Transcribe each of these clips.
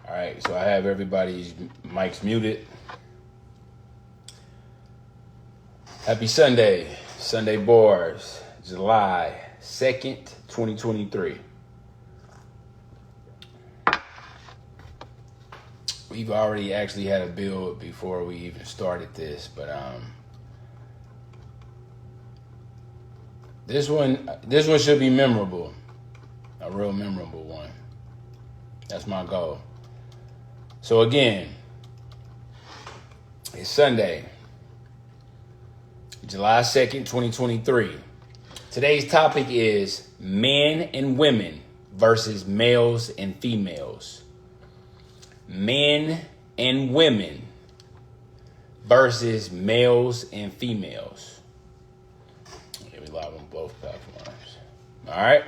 All right, so I have everybody's mics muted. Happy Sunday, Sunday Bars, July 2nd, 2023. We've already actually had a build before we even started this, but this one should be memorable, a real memorable one. That's my goal. So again, it's Sunday, July 2nd, 2023. Today's topic is men and women versus males and females. Men and women versus males and females. Okay, we live on both platforms. All right.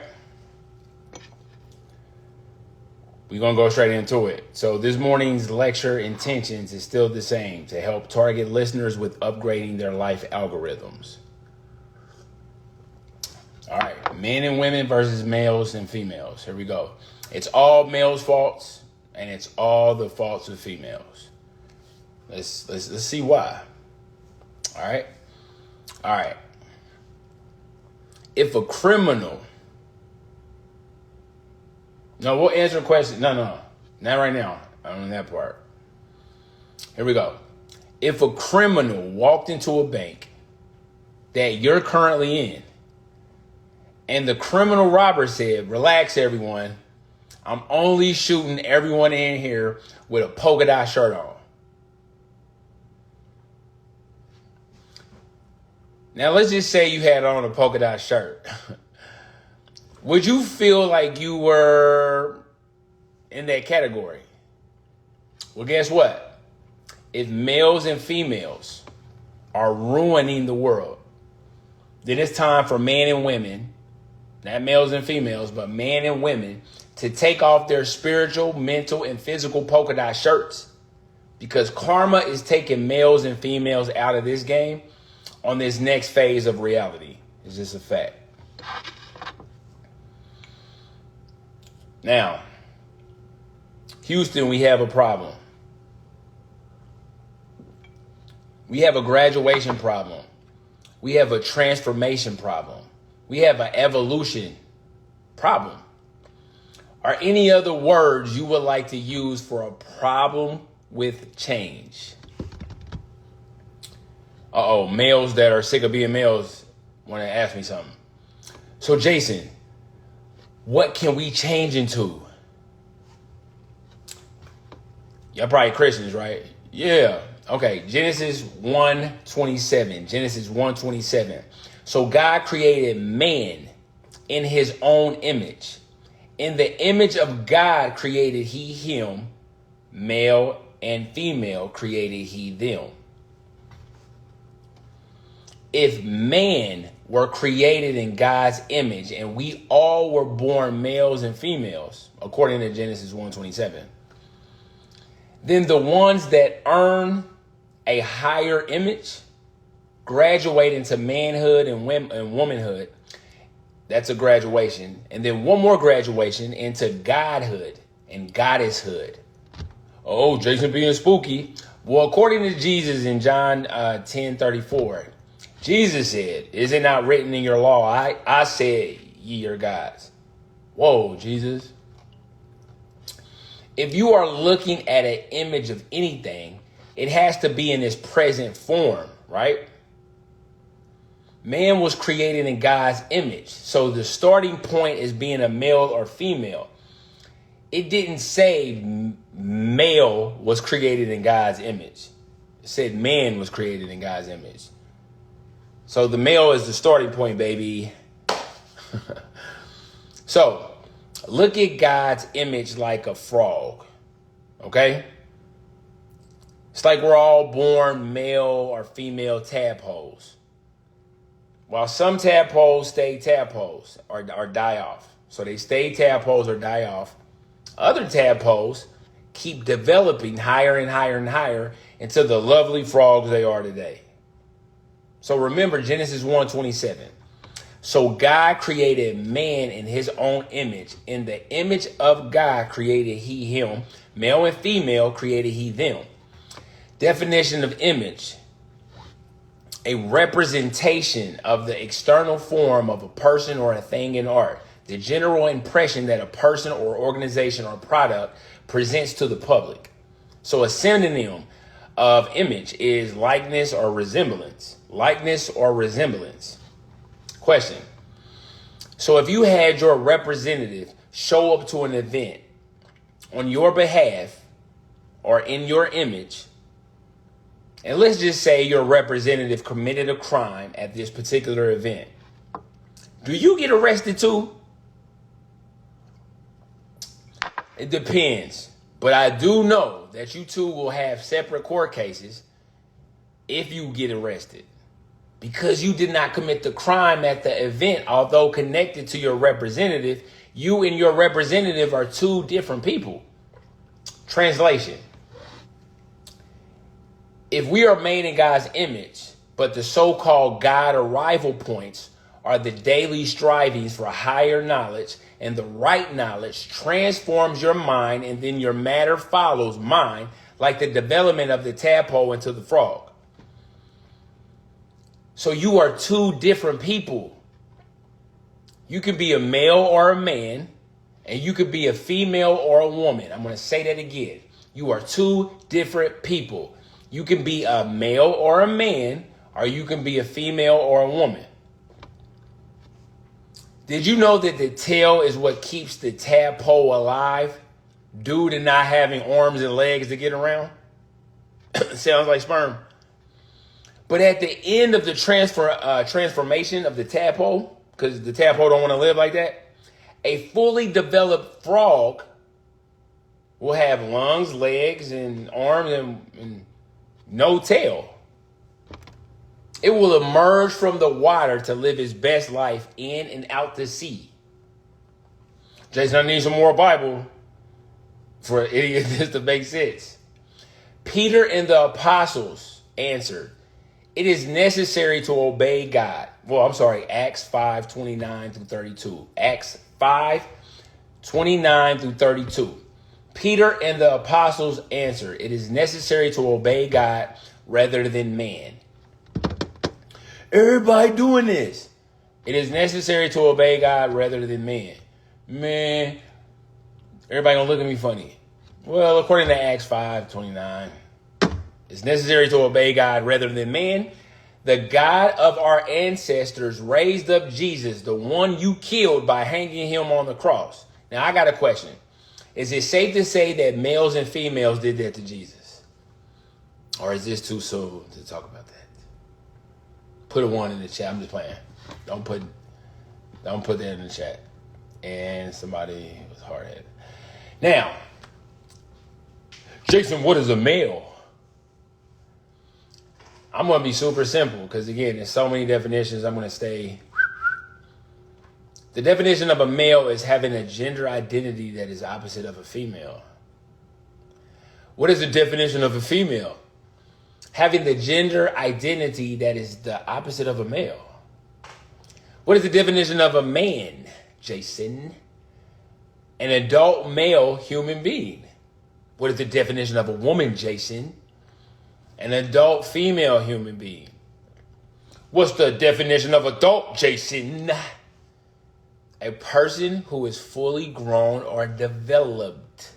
We're going to go straight into it. So this morning's lecture intentions is still the same: to help target listeners with upgrading their life algorithms. All right, men and women versus males and females. Here we go. It's all males' faults, and it's all the faults of females. Let's see why. All right. If a criminal... No, we'll answer a question. No, not right now. I don't know that part. Here we go. If a criminal walked into a bank that you're currently in, and the criminal robber said, "Relax, everyone. I'm only shooting everyone in here with a polka dot shirt on." Now, let's just say you had on a polka dot shirt. Would you feel like you were in that category? Well, guess what? If males and females are ruining the world, then it's time for men and women, not males and females, but men and women, to take off their spiritual, mental, and physical polka dot shirts, because karma is taking males and females out of this game on this next phase of reality. It's just a fact. Now, Houston, we have a problem. We have a graduation problem. We have a transformation problem. We have an evolution problem. Are any other words you would like to use for a problem with change? Males that are sick of being males want to ask me something. So, Jason, what can we change into? Y'all probably Christians, right? Yeah. Okay. Genesis 1:27. Genesis 1:27. So God created man in his own image. In the image of God created he him. Male and female created he them. If man were created in God's image and we all were born males and females, according to Genesis 1:27, then the ones that earn a higher image graduate into manhood and womanhood. That's a graduation. And then one more graduation into godhood and goddesshood. Oh, Jason being spooky. Well, according to Jesus in John 10:34, Jesus said, "Is it not written in your law? I said ye are gods." Whoa, Jesus. If you are looking at an image of anything, it has to be in its present form, right? Man was created in God's image. So the starting point is being a male or female. It didn't say male was created in God's image. It said man was created in God's image. So the male is the starting point, baby. So look at God's image like a frog, okay? It's like we're all born male or female tadpoles. While some tadpoles stay tadpoles or die off. So they stay tadpoles or die off. Other tadpoles keep developing higher and higher and higher into the lovely frogs they are today. So remember Genesis 1:27. So God created man in his own image. In the image of God created he him. Male and female created he them. Definition of image: a representation of the external form of a person or a thing in art. The general impression that a person or organization or product presents to the public. So a synonym of image is likeness or resemblance. Likeness or resemblance. Question: so if you had your representative show up to an event on your behalf or in your image, and let's just say your representative committed a crime at this particular event, do you get arrested too? It depends. But I do know that you two will have separate court cases if you get arrested, because you did not commit the crime at the event. Although connected to your representative, you and your representative are two different people. Translation: if we are made in God's image, but the so-called God arrival points are the daily strivings for higher knowledge, and the right knowledge transforms your mind, and then your matter follows mind, like the development of the tadpole into the frog. So you are two different people. You can be a male or a man, and you could be a female or a woman. I'm going to say that again. You are two different people. You can be a male or a man, or you can be a female or a woman. Did you know that the tail is what keeps the tadpole alive due to not having arms and legs to get around? Sounds like sperm. But at the end of the transformation of the tadpole, because the tadpole don't want to live like that, a fully developed frog will have lungs, legs, and arms, and no tail. It will emerge from the water to live its best life in and out the sea. Jason, I need some more Bible for this to make sense. Peter and the apostles answered, it is necessary to obey God. Well, I'm sorry, Acts 5:29 through 32. Acts 5:29 through 32. Peter and the apostles answered, it is necessary to obey God rather than man. Everybody doing this. It is necessary to obey God rather than man. Man, everybody gonna look at me funny. Well, according to Acts 5:29, it's necessary to obey God rather than man. The God of our ancestors raised up Jesus, the one you killed by hanging him on the cross. Now, I got a question. Is it safe to say that males and females did that to Jesus? Or is this too soon to talk about that? Put a 1 in the chat. I'm just playing. Don't put that in the chat. And somebody was hard-headed. Now, Jason, what is a male? I'm going to be super simple because, again, there's so many definitions. I'm going to stay. The definition of a male is having a gender identity that is opposite of a female. What is the definition of a female? Having the gender identity that is the opposite of a male. What is the definition of a man, Jason? An adult male human being. What is the definition of a woman, Jason? An adult female human being. What's the definition of adult, Jason? A person who is fully grown or developed.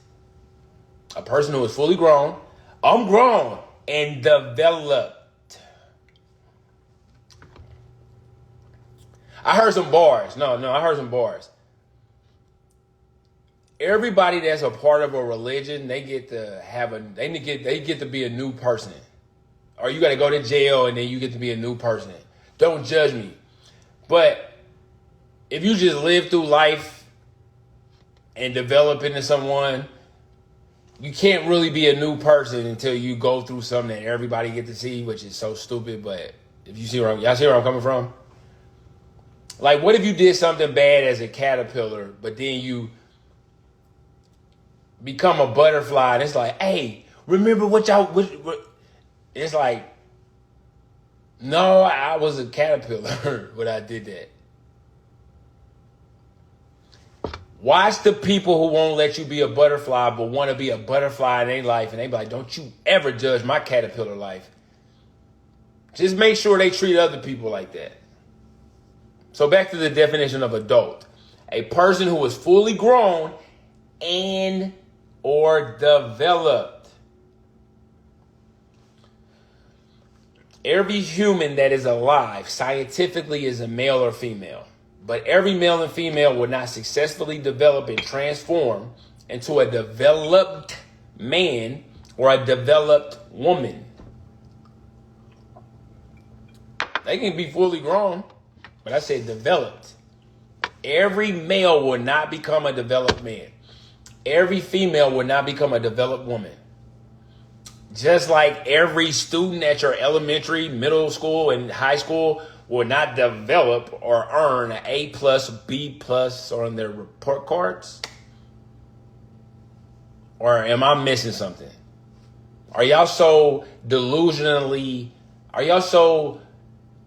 A person who is fully grown. I'm grown. And developed. I heard some bars. I heard some bars. Everybody that's a part of a religion, they get to be a new person. Or you got to go to jail and then you get to be a new person. Don't judge me. But if you just live through life and develop into someone, you can't really be a new person until you go through something that everybody get to see, which is so stupid. But if you see y'all see where I'm coming from? Like, what if you did something bad as a caterpillar, but then you become a butterfly and it's like, hey, remember what it's like, no, I was a caterpillar when I did that. Watch the people who won't let you be a butterfly but want to be a butterfly in their life, and they be like, don't you ever judge my caterpillar life. Just make sure they treat other people like that. So back to the definition of adult. A person who is fully grown and or developed. Every human that is alive scientifically is a male or female. But every male and female will not successfully develop and transform into a developed man or a developed woman. They can be fully grown, but I said developed. Every male will not become a developed man. Every female will not become a developed woman. Just like every student at your elementary, middle school, and high school will not develop or earn an A+, B+ on their report cards? Or am I missing something? Are y'all so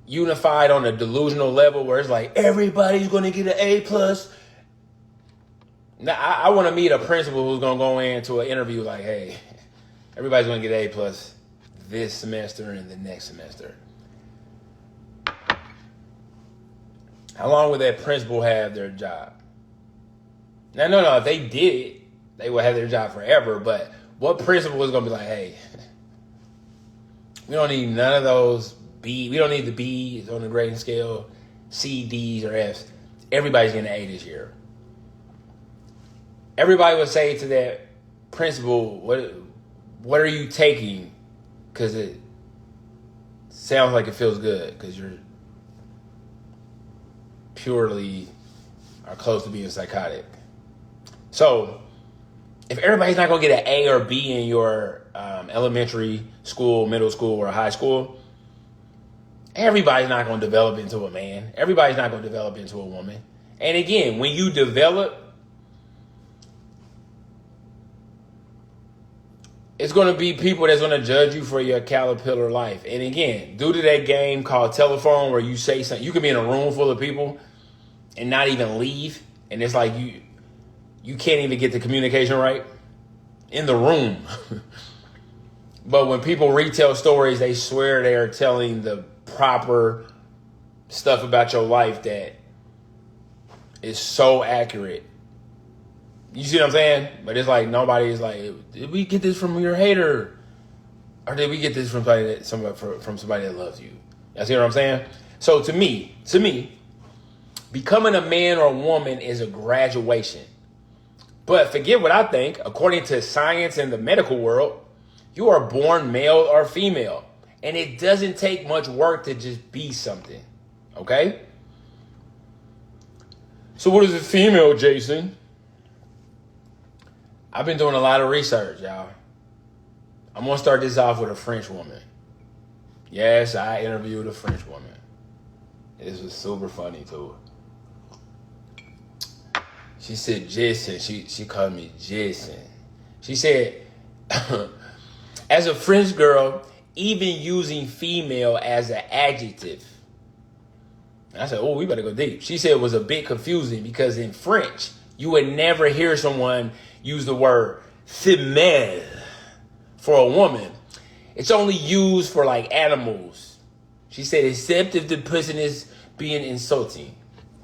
unified on a delusional level where it's like everybody's going to get an A+? Now, I want to meet a principal who's going to go into an interview like, hey, everybody's going to get A+ this semester and the next semester. How long would that principal have their job? Now, no, if they did it, they would have their job forever. But what principal is going to be like, hey, we don't need none of those B. We don't need the B's on the grading scale, C, D's, or F's. Everybody's getting an A this year. Everybody would say to that principal, what are you taking? Because it sounds like it feels good because you're purely are close to being psychotic. So if everybody's not going to get an A or B in your elementary school, middle school, or high school, everybody's not going to develop into a man. Everybody's not going to develop into a woman. And again, when you develop, it's going to be people that's going to judge you for your caterpillar life. And again, due to that game called telephone where you say something, you can be in a room full of people and not even leave. And it's like you can't even get the communication right in the room. But when people retell stories, they swear they are telling the proper stuff about your life that is so accurate. You see what I'm saying? But it's like nobody's like, did we get this from your hater? Or did we get this from somebody that loves you? You see what I'm saying? So to me, becoming a man or a woman is a graduation. But forget what I think. According to science and the medical world, you are born male or female. And it doesn't take much work to just be something. Okay? So what is a female, Jason? I've been doing a lot of research, y'all. I'm going to start this off with a French woman. Yes, I interviewed a French woman. This was super funny, too. She said, Jason. She called me Jason. She said, as a French girl, even using female as an adjective. And I said, oh, we better go deep. She said it was a bit confusing because in French, you would never hear someone use the word femelle for a woman. It's only used for like animals. She said, except if the person is being insulting,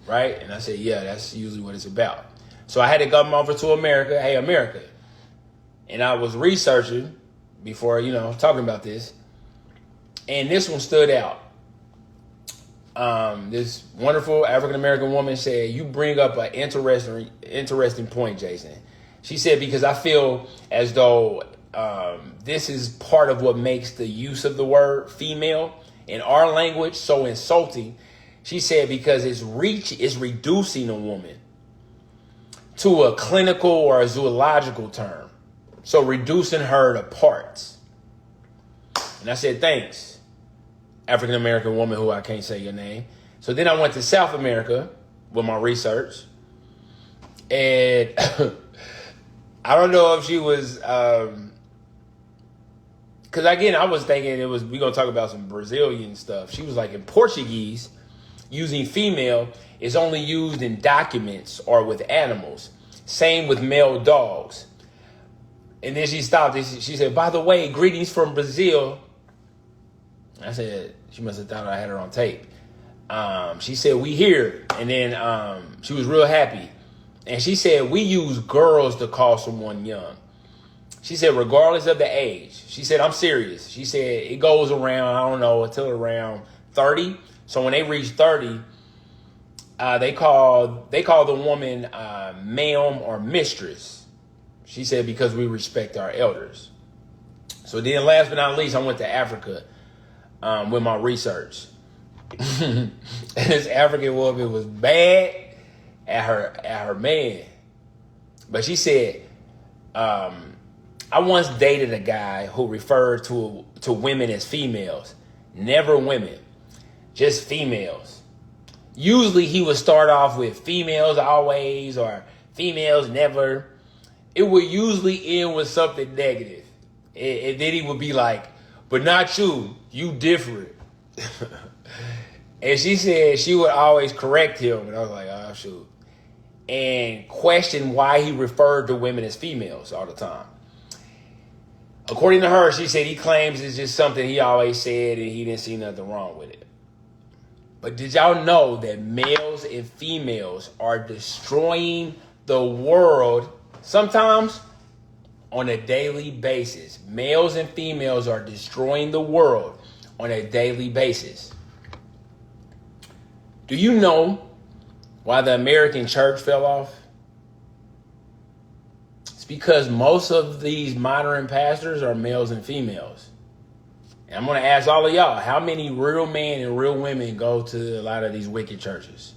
right? And I said, yeah, that's usually what it's about. So I had to come over to America. Hey, America. And I was researching before, talking about this. And this one stood out. This wonderful African-American woman said, you bring up an interesting point, Jason. She said, because I feel as though this is part of what makes the use of the word female in our language so insulting. She said, because it's reducing a woman to a clinical or a zoological term. So reducing her to parts. And I said, thanks, African-American woman who I can't say your name. So then I went to South America with my research. And I don't know if she was, because again, I was thinking we're going to talk about some Brazilian stuff. She was like, in Portuguese, using female is only used in documents or with animals. Same with male dogs. And then she stopped. She said, by the way, greetings from Brazil. I said, she must have thought I had her on tape. She said, we here. And then she was real happy. And she said, we use girls to call someone young. She said, regardless of the age. She said, I'm serious. She said, it goes around, I don't know, until around 30. So when they reach 30, they call the woman ma'am or mistress. She said, because we respect our elders. So then last but not least, I went to Africa with my research. And this African woman was bad at her man. But she said, I once dated a guy who referred to women as females. Never women, just females. Usually he would start off with females always or females never. It would usually end with something negative. And then he would be like, but not you, you different. And she said she would always correct him. And I was like, oh, shoot. And question why he referred to women as females all the time. According to her, she said he claims it's just something he always said and he didn't see nothing wrong with it. But did y'all know that males and females are destroying the world sometimes on a daily basis? Males and females are destroying the world on a daily basis. Do you know why the American church fell off? It's because most of these modern pastors are males and females. And I'm going to ask all of y'all, how many real men and real women go to a lot of these wicked churches?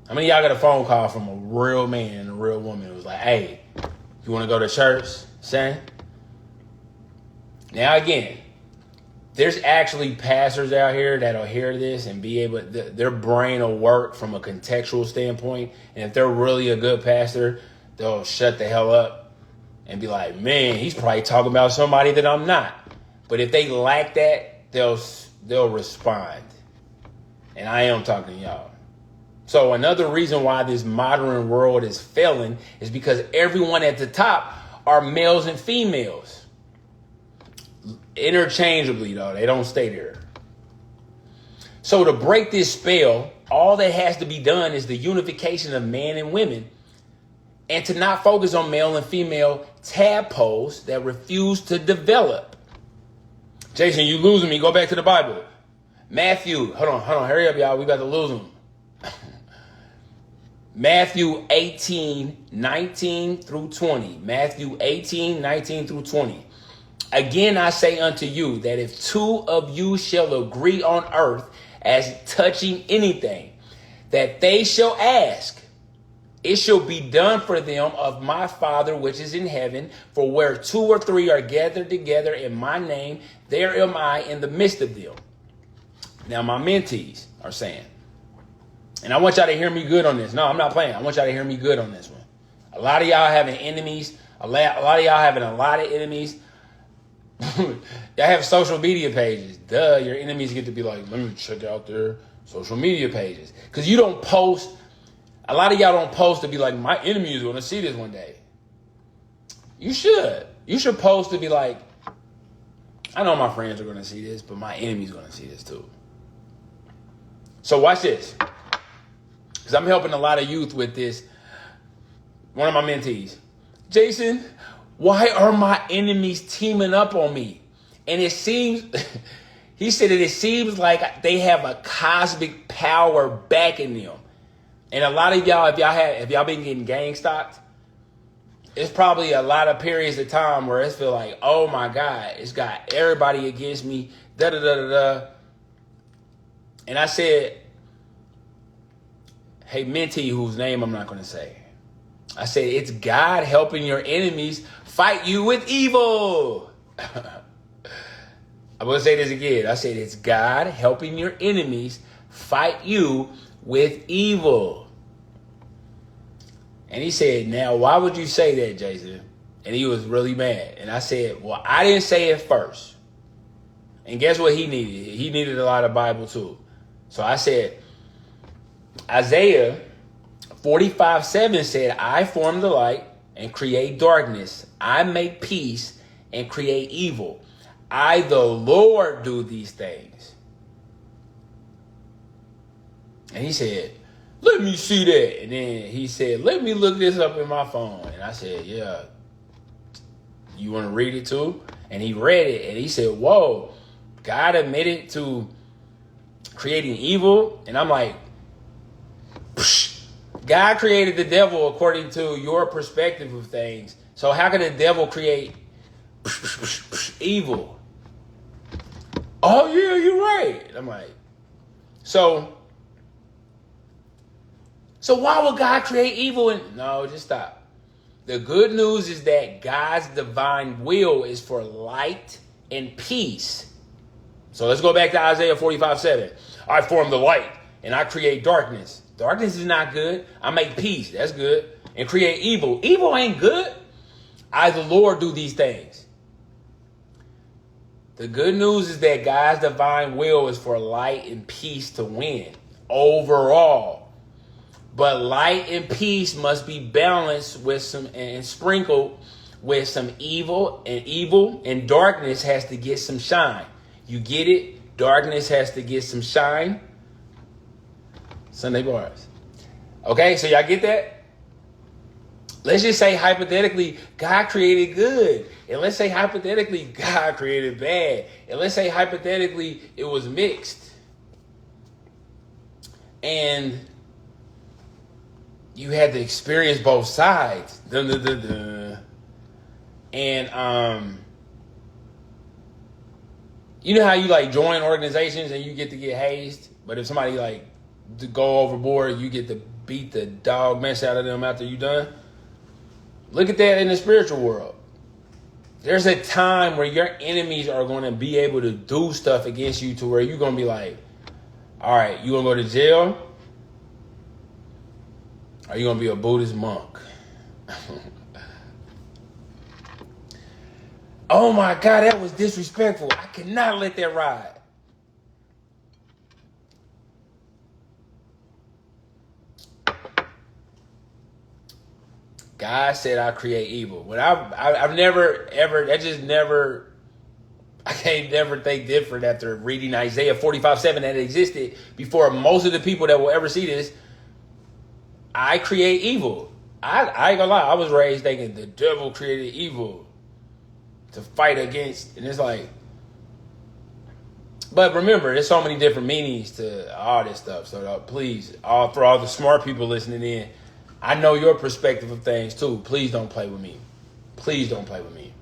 How many of y'all got a phone call from a real man and a real woman who was like, hey, you want to go to church, son? Now, again, there's actually pastors out here that'll hear this and be able, their brain will work from a contextual standpoint. And if they're really a good pastor, they'll shut the hell up and be like, man, he's probably talking about somebody that I'm not. But if they lack that, they'll respond. And I am talking to y'all. So another reason why this modern world is failing is because everyone at the top are males and females. Interchangeably, though. They don't stay there. So to break this spell, all that has to be done is the unification of men and women, and to not focus on male and female tadpoles that refuse to develop. Jason, you losing me. Go back to the Bible. Matthew, hold on, hurry up, y'all. We about to lose them. Matthew 18, 19 through 20. Matthew 18, 19 through 20. Again, I say unto you that if two of you shall agree on earth as touching anything that they shall ask, it shall be done for them of my Father which is in heaven. For where two or three are gathered together in my name, there am I in the midst of them. Now my mentees are saying, and I want y'all to hear me good on this. No, I'm not playing. I want y'all to hear me good on this one. A lot of y'all having enemies. A lot of y'all having a lot of enemies. Y'all have social media pages. Duh, your enemies get to be like, let me check out their social media pages. Because you don't post. A lot of y'all don't post to be like, my enemy is going to see this one day. You should. You should post to be like, I know my friends are going to see this, but my enemy's going to see this too. So watch this. Because I'm helping a lot of youth with this. One of my mentees. Jason, why are my enemies teaming up on me? And it seems, he said that it seems like they have a cosmic power backing them. And a lot of y'all, if y'all been getting gang stalked, it's probably a lot of periods of time where it's feel like, oh my God, it's got everybody against me, da da da da da. And I said, hey, mentee, whose name I'm not going to say. I said, it's God helping your enemies fight you with evil. I'm going to say this again. I said, it's God helping your enemies fight you with evil. And he said, now, why would you say that, Jason? And he was really mad. And I said, well, I didn't say it first. And guess what he needed? He needed a lot of Bible too. So I said, Isaiah 45:7 said, I form the light and create darkness. I make peace and create evil. I, the Lord, do these things. And he said, let me see that. And then he said, let me look this up in my phone. And I said, yeah. You want to read it too? And he read it and he said, whoa, God admitted to creating evil. And I'm like, psh, God created the devil according to your perspective of things. So how can the devil create evil? Oh yeah, you're right. I'm like, so why would God create evil? No, just stop. The good news is that God's divine will is for light and peace. So let's go back to Isaiah 45:7. I form the light and I create darkness. Darkness is not good. I make peace. That's good. And create evil. Evil ain't good. I, the Lord, do these things. The good news is that God's divine will is for light and peace to win overall. But light and peace must be balanced with some and sprinkled with some evil, and darkness has to get some shine. You get it? Darkness has to get some shine. Sunday bars. Okay, so y'all get that? Let's just say hypothetically, God created good. And let's say hypothetically, God created bad. And let's say hypothetically, it was mixed. And you had to experience both sides. Dun, dun, dun, dun. And you know how you like join organizations and you get to get hazed, but if somebody like to go overboard, you get to beat the dog mess out of them after you done. Look at that in the spiritual world. There's a time where your enemies are going to be able to do stuff against you to where you're going to be like, all right, you going to go to jail? Are you going to be a Buddhist monk? Oh my God, that was disrespectful. I cannot let that ride. God said I create evil. But I've never, ever, that just never, I can't never think different after reading Isaiah 45:7 that existed before most of the people that will ever see this. I create evil. I ain't gonna lie. I was raised thinking the devil created evil to fight against. And it's like, but remember, there's so many different meanings to all this stuff. So please, for all the smart people listening in, I know your perspective of things too. Please don't play with me. Please don't play with me.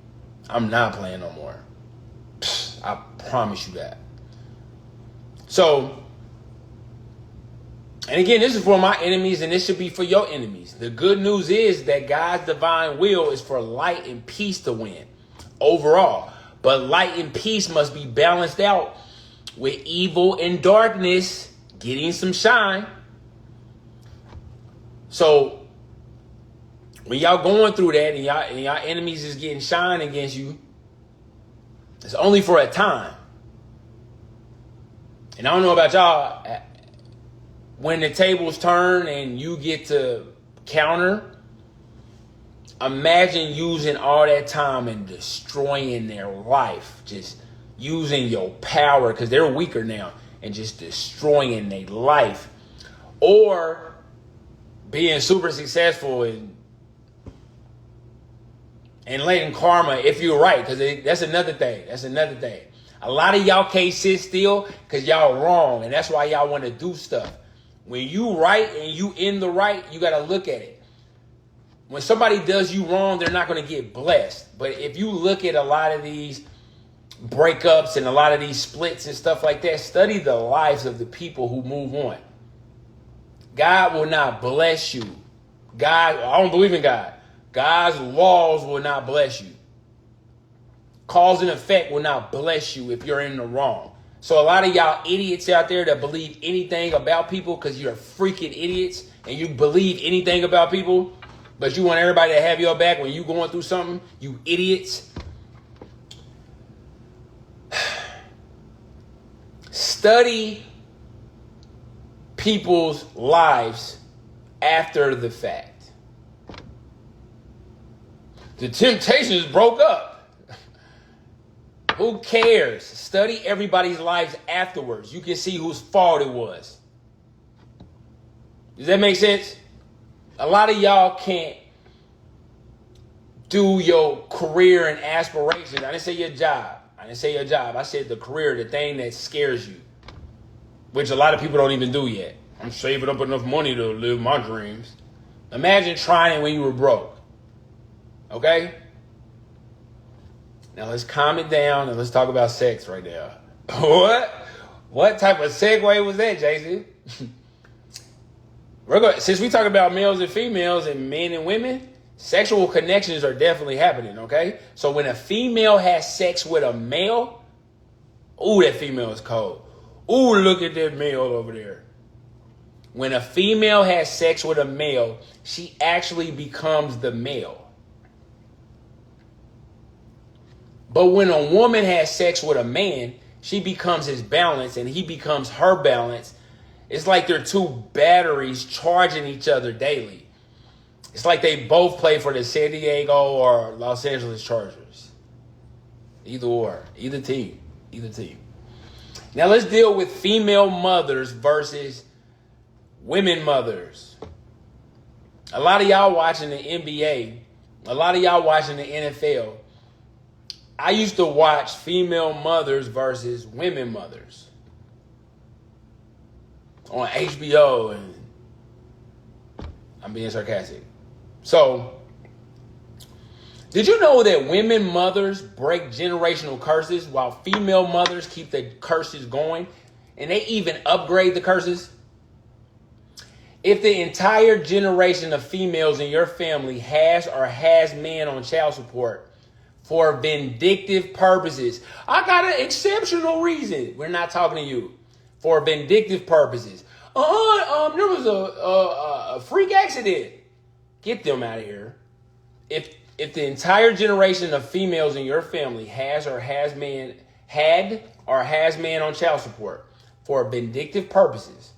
I'm not playing no more. I promise you that. So, and again, this is for my enemies and this should be for your enemies. The good news is that God's divine will is for light and peace to win overall. But light and peace must be balanced out with evil and darkness getting some shine. So when y'all going through that and y'all enemies is getting shine against you, it's only for a time. And I don't know about y'all, when the tables turn and you get to counter, imagine using all that time and destroying their life, just using your power because they're weaker now and just destroying their life, or being super successful and letting karma, if you're right, because that's another thing. That's another thing. A lot of y'all can't sit still because y'all wrong, and that's why y'all want to do stuff. When you right and you in the right, you got to look at it. When somebody does you wrong, they're not going to get blessed. But if you look at a lot of these breakups and a lot of these splits and stuff like that, study the lives of the people who move on. God will not bless you. God, I don't believe in God. God's laws will not bless you. Cause and effect will not bless you if you're in the wrong. So a lot of y'all idiots out there that believe anything about people because you're freaking idiots and you believe anything about people, but you want everybody to have your back when you're going through something, you idiots. Study people's lives after the fact. The Temptations broke up. Who cares? Study everybody's lives afterwards. You can see whose fault it was. Does that make sense? A lot of y'all can't do your career and aspirations. I didn't say your job. I said the career, the thing that scares you, which a lot of people don't even do yet. I'm saving up enough money to live my dreams. Imagine trying it when you were broke. Okay? Now let's calm it down and let's talk about sex right now. What? What type of segue was that, Jason? Since we talk about males and females and men and women, sexual connections are definitely happening, okay? So when a female has sex with a male, ooh, that female is cold. Ooh, look at that male over there. When a female has sex with a male, she actually becomes the male. But when a woman has sex with a man, she becomes his balance and he becomes her balance. It's like they're two batteries charging each other daily. It's like they both play for the San Diego or Los Angeles Chargers. Either team. Now let's deal with female mothers versus women mothers. A lot of y'all watching the NBA, a lot of y'all watching the NFL. I used to watch female mothers versus women mothers on HBO, and I'm being sarcastic. So, did you know that women mothers break generational curses while female mothers keep the curses going, and they even upgrade the curses? If the entire generation of females in your family has or has men on child support for vindictive purposes, I got an exceptional reason. We're not talking to you. For vindictive purposes. There was a freak accident. Get them out of here. If the entire generation of females in your family had or has man on child support for vindictive purposes,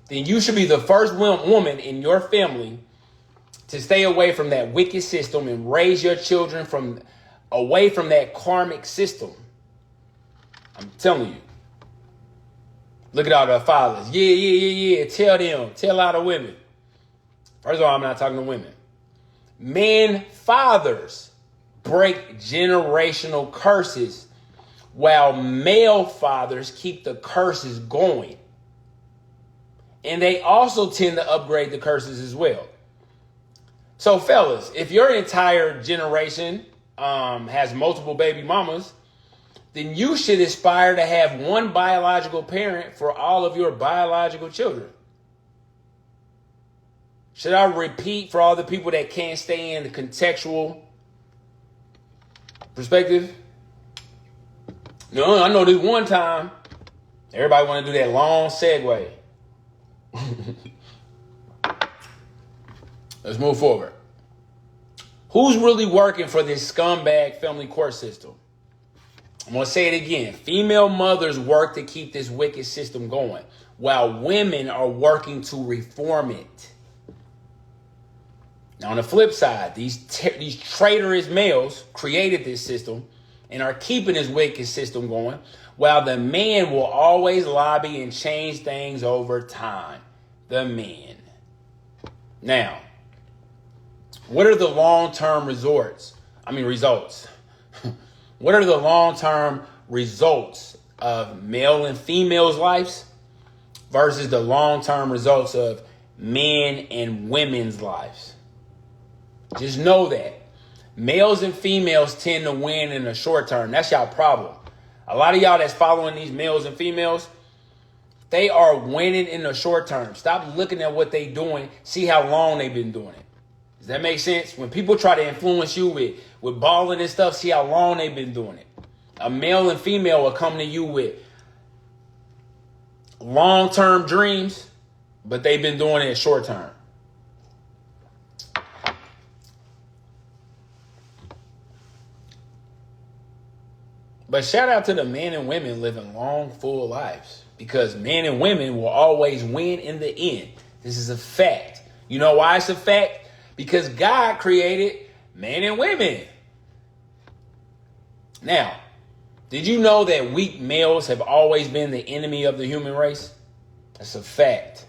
then you should be the first woman in your family to stay away from that wicked system and raise your children away from that karmic system. I'm telling you. Look at all the fathers. Yeah. Tell all the women. First of all, I'm not talking to women. Men, fathers break generational curses while male fathers keep the curses going. And they also tend to upgrade the curses as well. So fellas, if your entire generation has multiple baby mamas, then you should aspire to have one biological parent for all of your biological children. Should I repeat for all the people that can't stay in the contextual perspective? No, I know this one time, everybody want to do that long segue. Let's move forward. Who's really working for this scumbag family court system? I'm going to say it again. Female mothers work to keep this wicked system going, while women are working to reform it. Now, on the flip side, these traitorous males created this system and are keeping this wicked system going, while the man will always lobby and change things over time. The men. Now, what are the long-term results? What are the long-term results of male and females' lives versus the long-term results of men and women's lives? Just know that males and females tend to win in the short term. That's y'all problem. A lot of y'all that's following these males and females, they are winning in the short term. Stop looking at what they doing. See how long they've been doing it. Does that make sense? When people try to influence you with balling and stuff, see how long they've been doing it. A male and female will come to you with long-term dreams, but they've been doing it short term. But shout out to the men and women living long, full lives, because men and women will always win in the end. This is a fact. You know why it's a fact? Because God created men and women. Now, did you know that weak males have always been the enemy of the human race? That's a fact.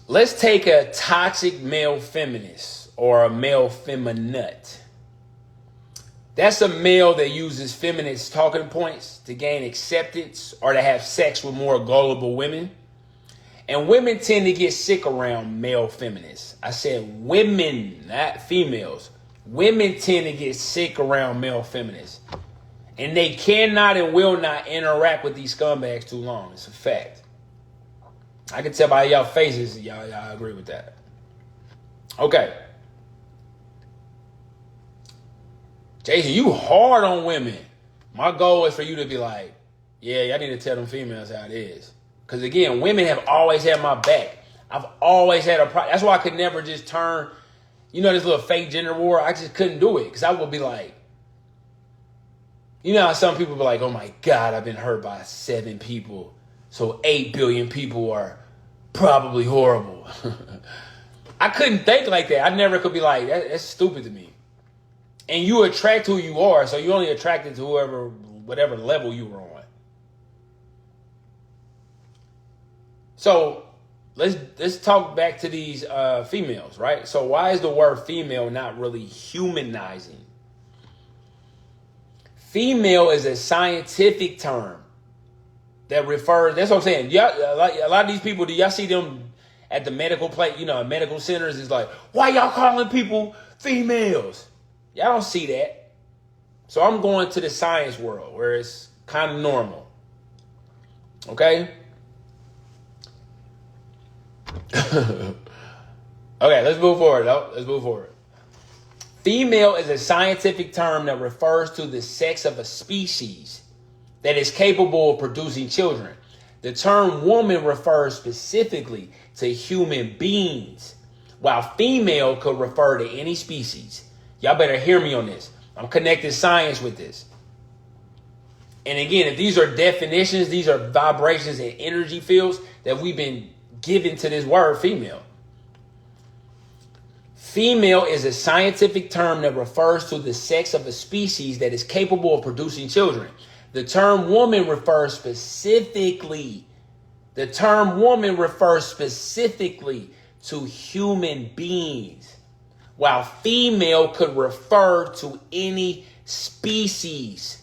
Let's take a toxic male feminist or a male feminine. That's a male that uses feminist talking points to gain acceptance or to have sex with more gullible women. And women tend to get sick around male feminists. I said women, not females. Women tend to get sick around male feminists. And they cannot and will not interact with these scumbags too long. It's a fact. I can tell by y'all faces, y'all agree with that. Okay. Jason, you hard on women. My goal is for you to be like, yeah, y'all need to tell them females how it is. Because again, women have always had my back. I've always had a problem. That's why I could never just turn, this little fake gender war. I just couldn't do it. Because I would be like, how some people be like, oh my God, I've been hurt by 7 people. So 8 billion people are probably horrible. I couldn't think like that. I never could be like, that's stupid to me. And you attract who you are. So you only attracted to whatever level you were on. So let's talk back to these females, right? So why is the word female not really humanizing? Female is a scientific term that refers, that's what I'm saying. A lot of these people, do y'all see them at the medical medical centers? It's like, why y'all calling people females? Y'all don't see that. So I'm going to the science world where it's kind of normal. Okay? Okay, let's move forward. Let's move forward. Female is a scientific term that refers to the sex of a species that is capable of producing children. The term woman refers specifically to human beings, while female could refer to any species. Y'all better hear me on this. I'm connecting science with this. And again, if these are definitions, these are vibrations and energy fields that we've been given to this word female. Female is a scientific term that refers to the sex of a species that is capable of producing children. The term woman refers specifically to human beings, while female could refer to any species.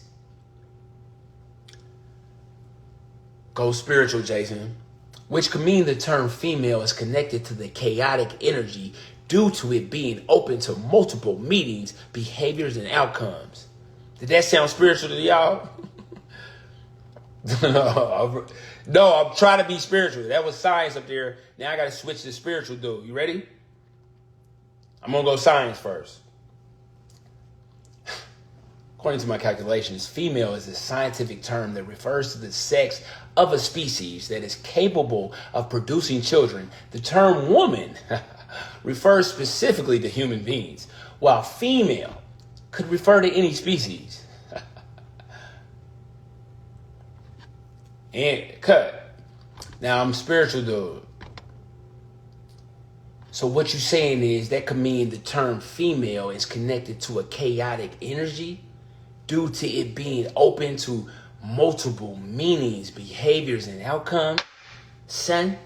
Go spiritual, Jason. Which could mean the term female is connected to the chaotic energy due to it being open to multiple meanings, behaviors, and outcomes. Did that sound spiritual to y'all? No, I'm trying to be spiritual. That was science up there. Now I got to switch to spiritual, dude. You ready? I'm going to go science first. According to my calculations, female is a scientific term that refers to the sex of a species that is capable of producing children. The term woman refers specifically to human beings, while female could refer to any species. And cut. Now I'm spiritual, dude. So what you're saying is that could mean the term female is connected to a chaotic energy due to it being open to multiple meanings, behaviors, and outcomes, son.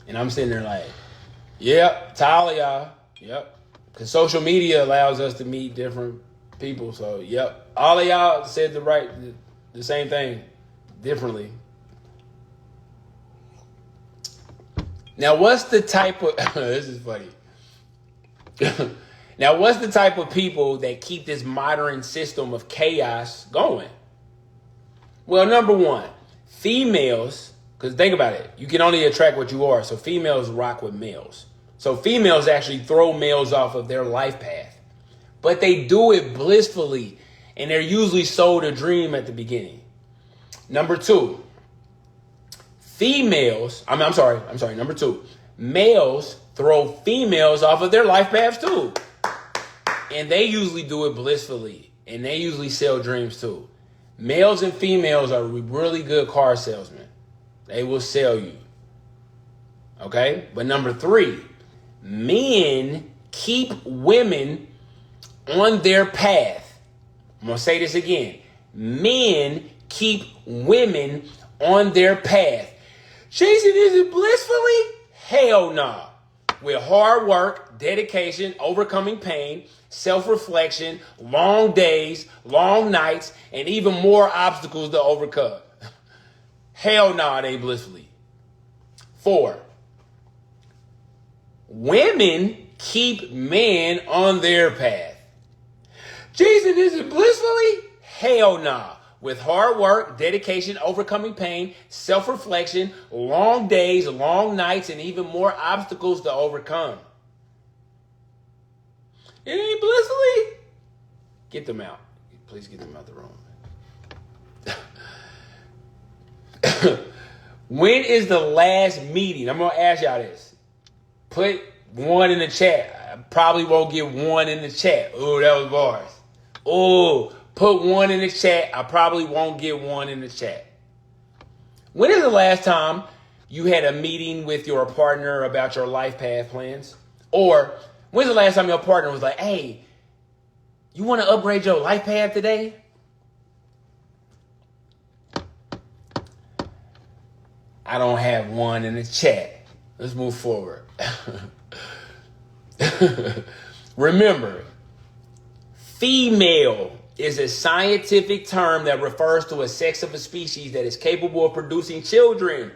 And I'm sitting there like, yep, to all of y'all, yep. Because social media allows us to meet different people. So, yep, all of y'all said the same thing differently. Now, what's the type of, this is funny. Now, what's the type of people that keep this modern system of chaos going? Well, number one, females, because think about it, you can only attract what you are. So females rock with males. So females actually throw males off of their life path. But they do it blissfully, and they're usually sold a dream at the beginning. Number two, number two, males throw females off of their life paths too. And they usually do it blissfully. And they usually sell dreams too. Males and females are really good car salesmen. They will sell you. Okay? But number 3, men keep women on their path. I'm going to say this again. Men keep women on their path. Jason, is it blissfully? Hell no. With hard work, dedication, overcoming pain, self-reflection, long days, long nights, and even more obstacles to overcome. Hell no, it ain't blissfully. 4, women keep men on their path. Jason, is it blissfully? Hell no. With hard work, dedication, overcoming pain, self-reflection, long days, long nights, and even more obstacles to overcome. It ain't blissfully. Get them out. Please get them out the room. When is the last meeting? I'm going to ask y'all this. Put 1 in the chat. I probably won't get 1 in the chat. Oh, that was bars. Oh, put 1 in the chat. I probably won't get 1 in the chat. When is the last time you had a meeting with your partner about your life path plans? Or when's the last time your partner was like, hey, you want to upgrade your life path today? I don't have 1 in the chat. Let's move forward. Remember, female is a scientific term that refers to a sex of a species that is capable of producing children.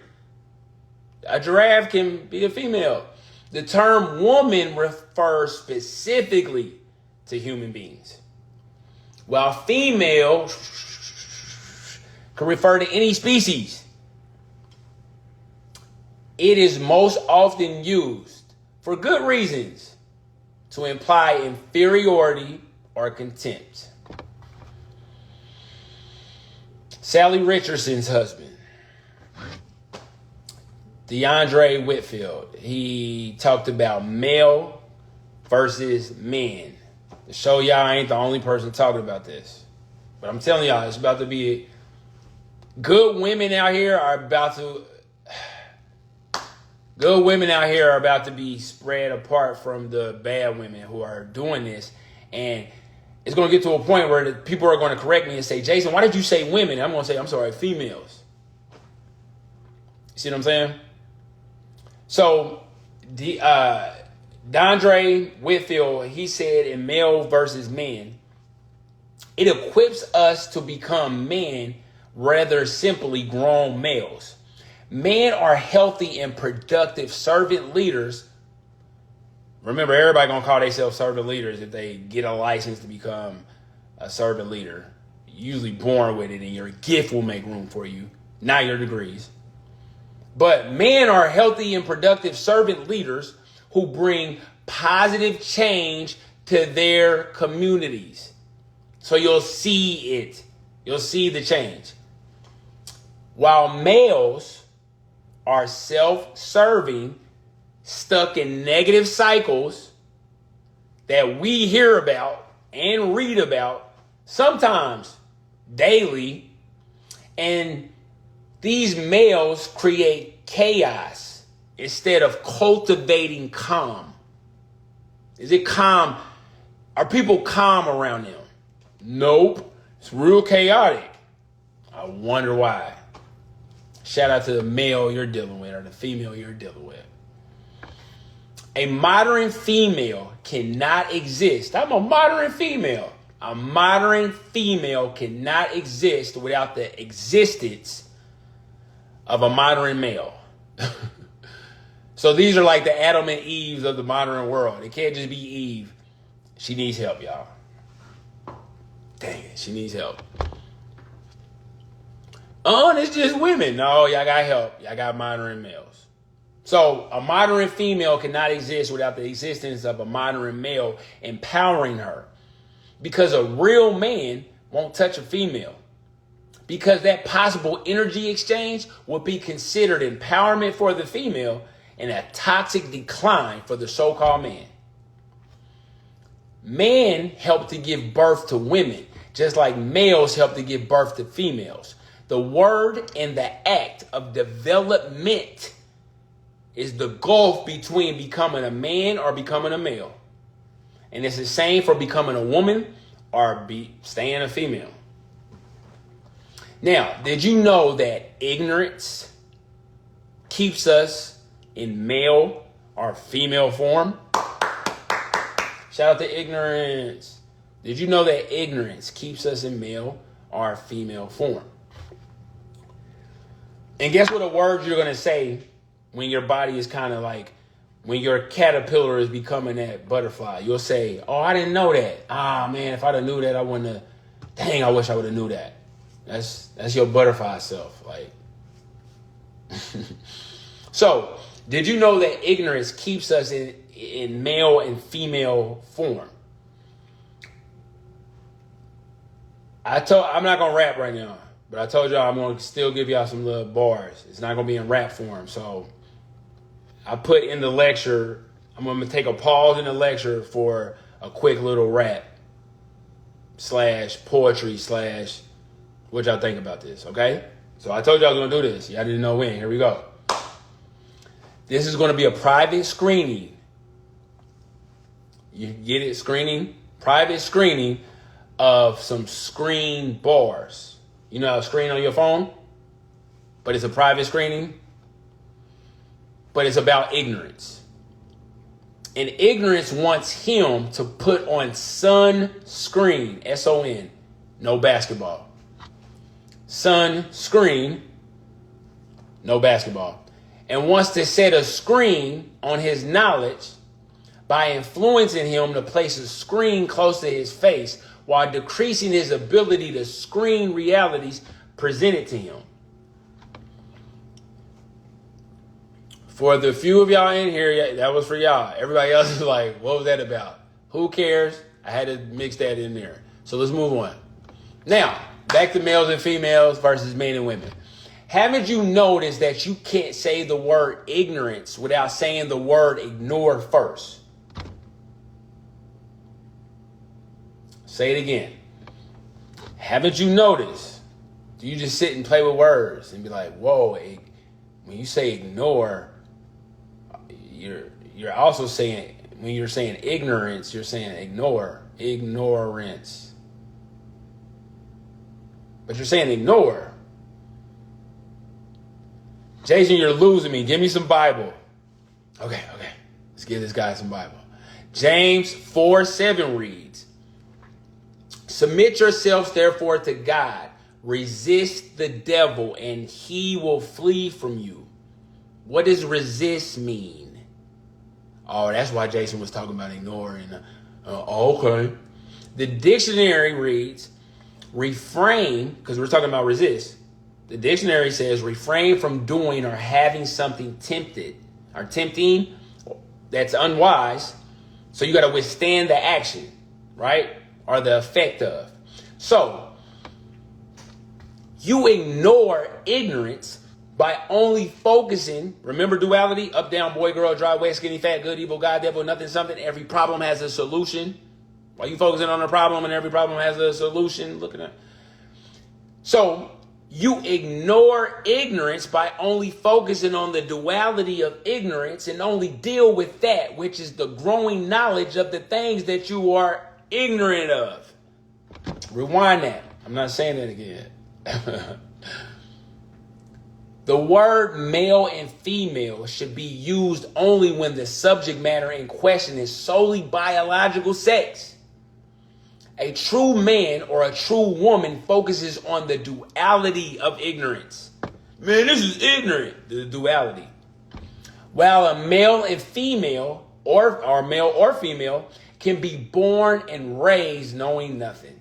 A giraffe can be a female. The term woman refers specifically to human beings, while female can refer to any species. It is most often used, for good reasons, to imply inferiority or contempt. Sally Richardson's husband, DeAndre Whitfield, he talked about male versus men. To show y'all I ain't the only person talking about this. But I'm telling y'all, it's about to be good women out here are about to be spread apart from the bad women who are doing this. And it's going to get to a point where the people are going to correct me and say, Jason, why did you say women? And I'm going to say, I'm sorry, females. You see what I'm saying? So, DeAndre Whitfield, he said in Male versus Men, it equips us to become men rather simply grown males. Men are healthy and productive servant leaders. Remember, everybody going to call themselves servant leaders if they get a license to become a servant leader. You're usually born with it, and your gift will make room for you, not your degrees. But men are healthy and productive servant leaders who bring positive change to their communities. So you'll see it. You'll see the change. While males are self-serving, stuck in negative cycles that we hear about and read about, sometimes daily, and these males create chaos instead of cultivating calm. Is it calm? Are people calm around them? Nope. It's real chaotic. I wonder why. Shout out to the male you're dealing with or the female you're dealing with. A modern female cannot exist. I'm a modern female. A modern female cannot exist without the existence of a modern male. So these are like the Adam and Eves of the modern world. It can't just be Eve. She needs help, y'all. Dang it, she needs help. It's just women. No, y'all got help. Y'all got modern males. So a modern female cannot exist without the existence of a modern male empowering her. Because a real man won't touch a female. Because that possible energy exchange would be considered empowerment for the female and a toxic decline for the so-called man. Men help to give birth to women, just like males help to give birth to females. The word and the act of development is the gulf between becoming a man or becoming a male. And it's the same for becoming a woman or staying a female. Now, did you know that ignorance keeps us in male or female form? Shout out to ignorance. Did you know that ignorance keeps us in male or female form? And guess what a word you're going to say when your body is kind of like, when your caterpillar is becoming that butterfly? You'll say, oh, I didn't know that. Ah, man, if I'd have knew that, I wouldn't have. Dang, I wish I would have knew that. That's your butterfly self. Like, so, did you know that ignorance keeps us in male and female form? I'm not gonna rap right now, but I told y'all I'm gonna still give y'all some little bars. It's not gonna be in rap form. So I put in the lecture, I'm gonna take a pause in the lecture for a quick little rap / poetry / what y'all think about this, okay? So I told y'all I was gonna do this. Y'all didn't know when. Here we go. This is gonna be a private screening. You get it? Screening? Private screening of some screen bars. You know, a screen on your phone, but it's a private screening. But it's about ignorance. And ignorance wants him to put on sunscreen, S-O-N, no basketball. Sunscreen, no basketball. And wants to set a screen on his knowledge by influencing him to place a screen close to his face while decreasing his ability to screen realities presented to him. For the few of y'all in here, that was for y'all. Everybody else is like, what was that about? Who cares? I had to mix that in there. So let's move on. Now, back to males and females versus men and women. Haven't you noticed that you can't say the word ignorance without saying the word ignore first? Say it again. Haven't you noticed? Do you just sit and play with words and be like, whoa, when you say ignore, you're also saying, when you're saying ignorance, you're saying ignorance. But you're saying ignore. Jason, you're losing me. Give me some Bible. Okay. Let's give this guy some Bible. James 4:7 reads, submit yourselves therefore to God. Resist the devil and he will flee from you. What does resist mean? Oh, that's why Jason was talking about ignoring. Okay. The dictionary reads, refrain, because we're talking about resist. The dictionary says refrain from doing or having something tempted or tempting that's unwise. So you got to withstand the action, right? Or the effect of. So you ignore ignorance by only focusing, remember duality, up, down, boy, girl, dry, wet, skinny, fat, good, evil, God, devil, nothing, something. Every problem has a solution. Why you focusing on a problem and every problem has a solution? Look at that. So you ignore ignorance by only focusing on the duality of ignorance and only deal with that, which is the growing knowledge of the things that you are ignorant of. Rewind that. I'm not saying that again. The word male and female should be used only when the subject matter in question is solely biological sex. A true man or a true woman focuses on the duality of ignorance. Man, this is ignorant, the duality. While a male and female, or male or female, can be born and raised knowing nothing.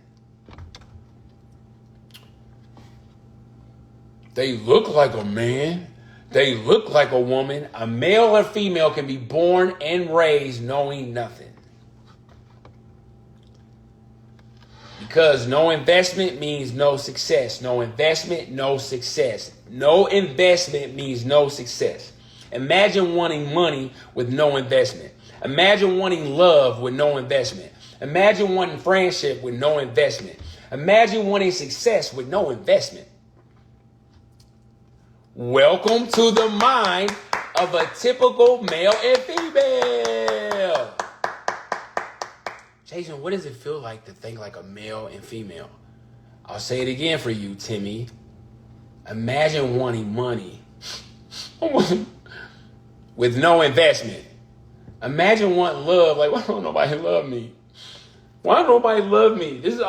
They look like a man. They look like a woman. A male or female can be born and raised knowing nothing. Because no investment means no success. No investment, no success. No investment means no success. Imagine wanting money with no investment. Imagine wanting love with no investment. Imagine wanting friendship with no investment. Imagine wanting success with no investment. Welcome to the mind of a typical male and female. Jason, what does it feel like to think like a male and female? I'll say it again for you, Timmy. Imagine wanting money with no investment. Imagine wanting love. Like, why don't nobody love me? Why don't nobody love me? This is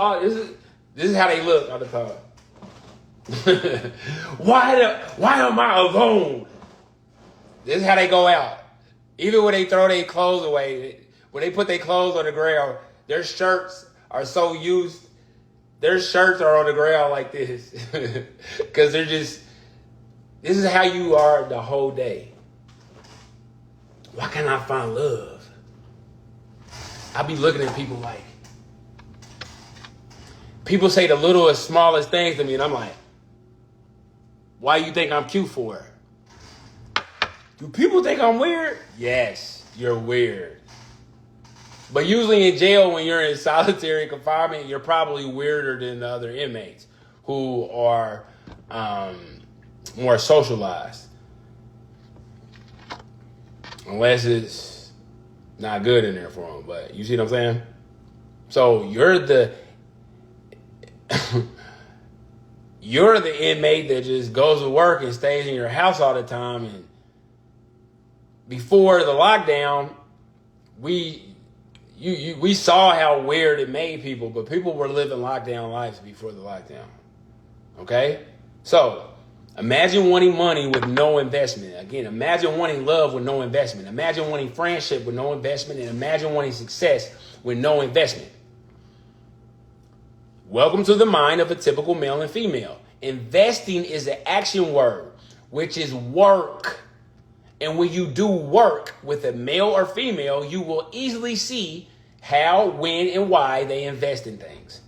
how they look all the time. Why am I alone? This is how they go out. Even when they throw their clothes away, when they put their clothes on the ground, their shirts are so used. Their shirts are on the ground like this. Because this is how you are the whole day. Why can't I find love? I be looking at people like, people say the littlest, smallest things to me, and I'm like, why you think I'm cute for? Do people think I'm weird? Yes, you're weird. But usually in jail, when you're in solitary confinement, you're probably weirder than the other inmates who are more socialized. Unless it's not good in there for them. But you see what I'm saying? So you're the inmate that just goes to work and stays in your house all the time. And before the lockdown, we saw how weird it made people, but people were living lockdown lives before the lockdown. Okay? So imagine wanting money with no investment. Again, imagine wanting love with no investment. Imagine wanting friendship with no investment. And imagine wanting success with no investment. Welcome to the mind of a typical male and female. Investing is an action word, which is work. And when you do work with a male or female, you will easily see how, when, and why they invest in things.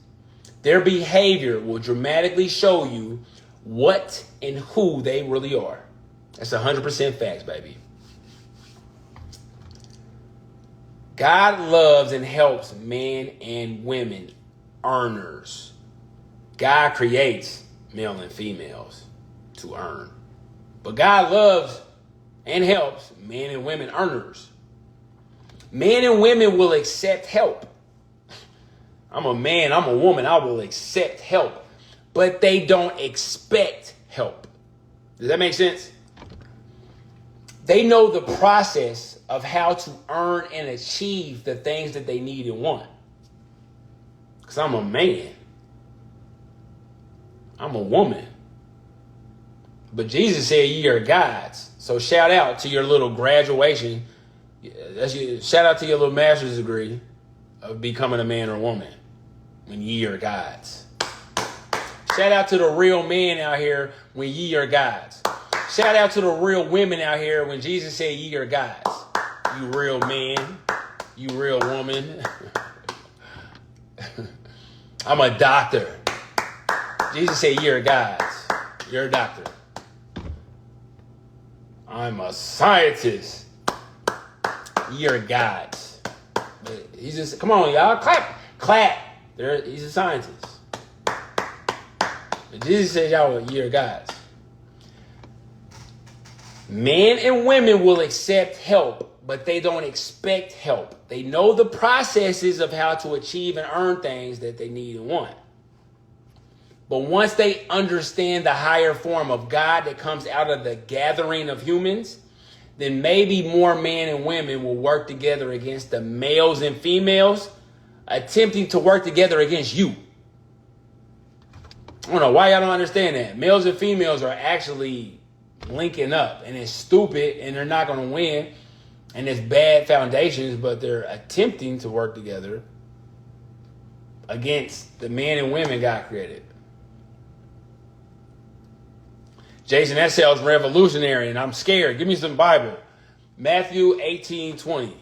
Their behavior will dramatically show you what and who they really are. That's 100% facts, baby. God loves and helps men and women earners. God creates male and females to earn. But God loves and helps men and women earners. Men and women will accept help. I'm a man, I'm a woman, I will accept help. But they don't expect help. Does that make sense? They know the process of how to earn and achieve the things that they need and want. Because I'm a man. I'm a woman. But Jesus said ye are gods. So shout out to your little graduation. Shout out to your little master's degree of becoming a man or woman when ye are gods. Shout out to the real men out here when ye are gods. Shout out to the real women out here when Jesus said ye are gods. You real man. You real woman. I'm a doctor. Jesus said ye are gods. You're a doctor. I'm a scientist. Ye are gods. But he's just, come on, y'all. Clap. Clap. He's a scientist. But Jesus said y'all ye are gods. Men and women will accept help, but they don't expect help. They know the processes of how to achieve and earn things that they need and want. But once they understand the higher form of God that comes out of the gathering of humans, then maybe more men and women will work together against the males and females attempting to work together against you. I don't know why y'all don't understand that. Males and females are actually linking up, and it's stupid, and they're not going to win, and it's bad foundations, but they're attempting to work together against the men and women God created. Jason, that sounds revolutionary, and I'm scared. Give me some Bible. Matthew 18:20.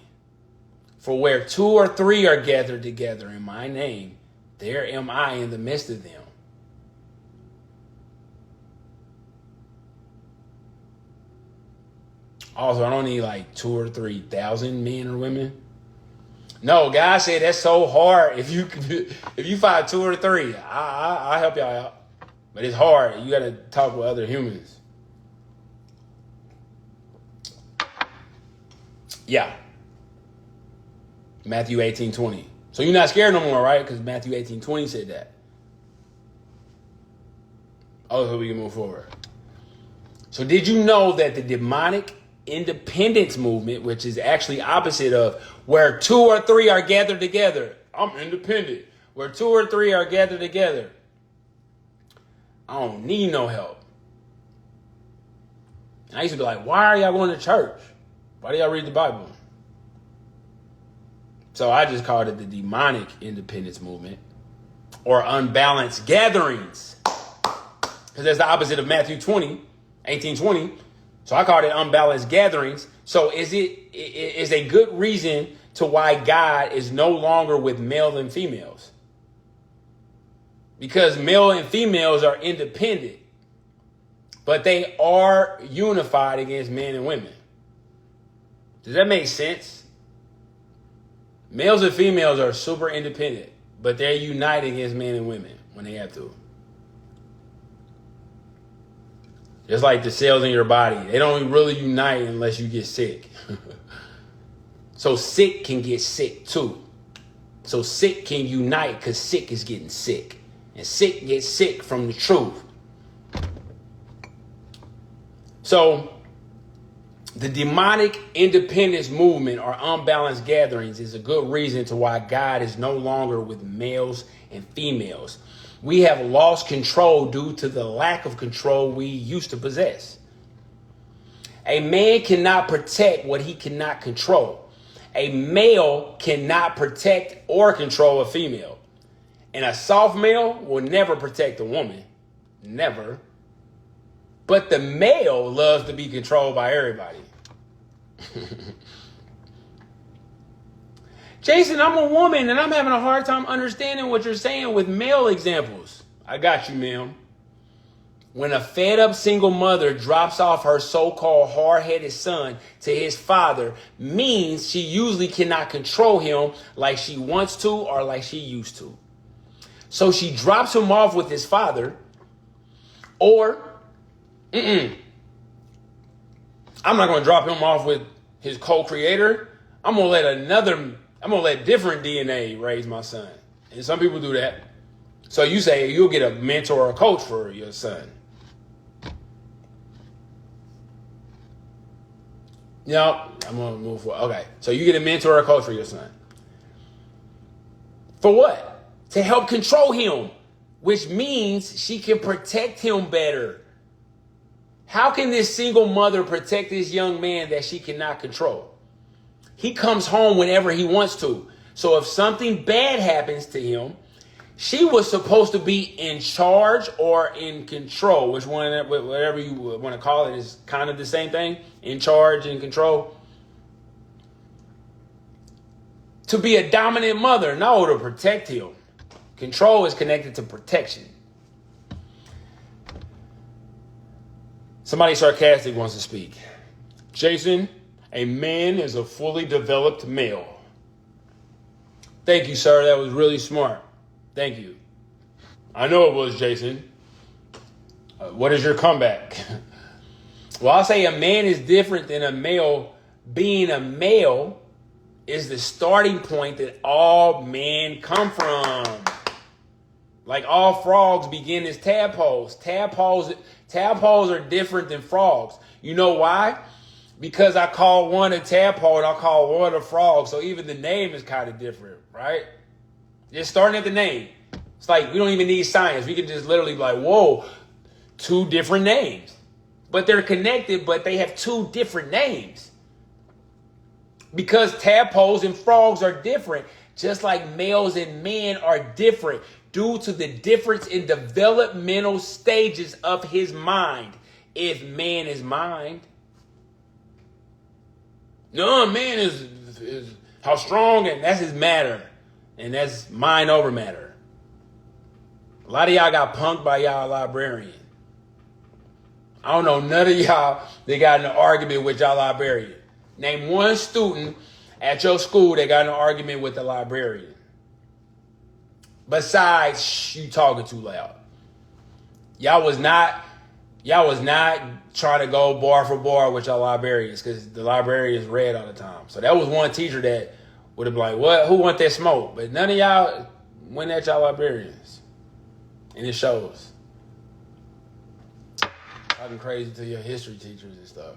For where 2 or 3 are gathered together in my name, there am I in the midst of them. Also, I don't need like 2 or 3,000 men or women. No, God said that's so hard. If you find 2 or 3, I'll help y'all out. But it's hard. You got to talk with other humans. Yeah. Matthew 18:20. So you're not scared no more, right? Because Matthew 18:20 said that. Oh, so we can move forward. So did you know that the demonic independence movement, which is actually opposite of where 2 or 3 are gathered together? I'm independent. Where 2 or 3 are gathered together, I don't need no help. And I used to be like, why are y'all going to church? Why do y'all read the Bible? So I just called it the demonic independence movement or unbalanced gatherings. Because that's the opposite of Matthew 18:20. So I called it unbalanced gatherings. So is a good reason to why God is no longer with male and females? Because male and females are independent, but they are unified against men and women. Does that make sense? Males and females are super independent, but they're united against men and women when they have to. Just like the cells in your body. They don't really unite unless you get sick. So sick can get sick too. So sick can unite because sick is getting sick. And sick gets sick from the truth. So the demonic independence movement or unbalanced gatherings is a good reason to why God is no longer with males and females. We have lost control due to the lack of control we used to possess. A man cannot protect what he cannot control. A male cannot protect or control a female. And a soft male will never protect a woman. Never. But the male loves to be controlled by everybody. Jason, I'm a woman and I'm having a hard time understanding what you're saying with male examples. I got you, ma'am. When a fed up single mother drops off her so-called hard-headed son to his father, means she usually cannot control him like she wants to or like she used to. So she drops him off with his father, or I'm not going to drop him off with his co-creator. I'm going to let different DNA raise my son. And some people do that. So you say you'll get a mentor or a coach for your son. No, I'm going to move forward. Okay. So you get a mentor or a coach for your son. For what? To help control him, which means she can protect him better. How can this single mother protect this young man that she cannot control? He comes home whenever he wants to. So if something bad happens to him, she was supposed to be in charge or in control, which one, whatever you want to call it, is kind of the same thing. In charge and control. To be a dominant mother, no, to protect him. Control is connected to protection. Somebody sarcastic wants to speak. Jason, a man is a fully developed male. Thank you, sir. That was really smart. Thank you. I know it was, Jason. What is your comeback? Well, I'll say a man is different than a male. Being a male is the starting point that all men come from. Like all frogs begin as tadpoles. Tadpoles are different than frogs. You know why? Because I call one a tadpole and I call one a frog. So even the name is kind of different, right? Just starting at the name. It's like we don't even need science. We can just literally be like, whoa, 2 different names. But they're connected, but they have 2 different names. Because tadpoles and frogs are different, just like males and men are different due to the difference in developmental stages of his mind. If man is mind. No, man is how strong, and that's his matter. And that's mind over matter. A lot of y'all got punked by y'all librarian. I don't know none of y'all that got in an argument with y'all librarian. Name one student at your school that got in an argument with the librarian. Besides, you talking too loud. Y'all was not Y'all was not trying to go bar for bar with y'all librarians because the librarians read all the time. So that was one teacher that would have been like, what? Who want that smoke? But none of y'all went at y'all librarians. And it shows. Talking crazy to your history teachers and stuff.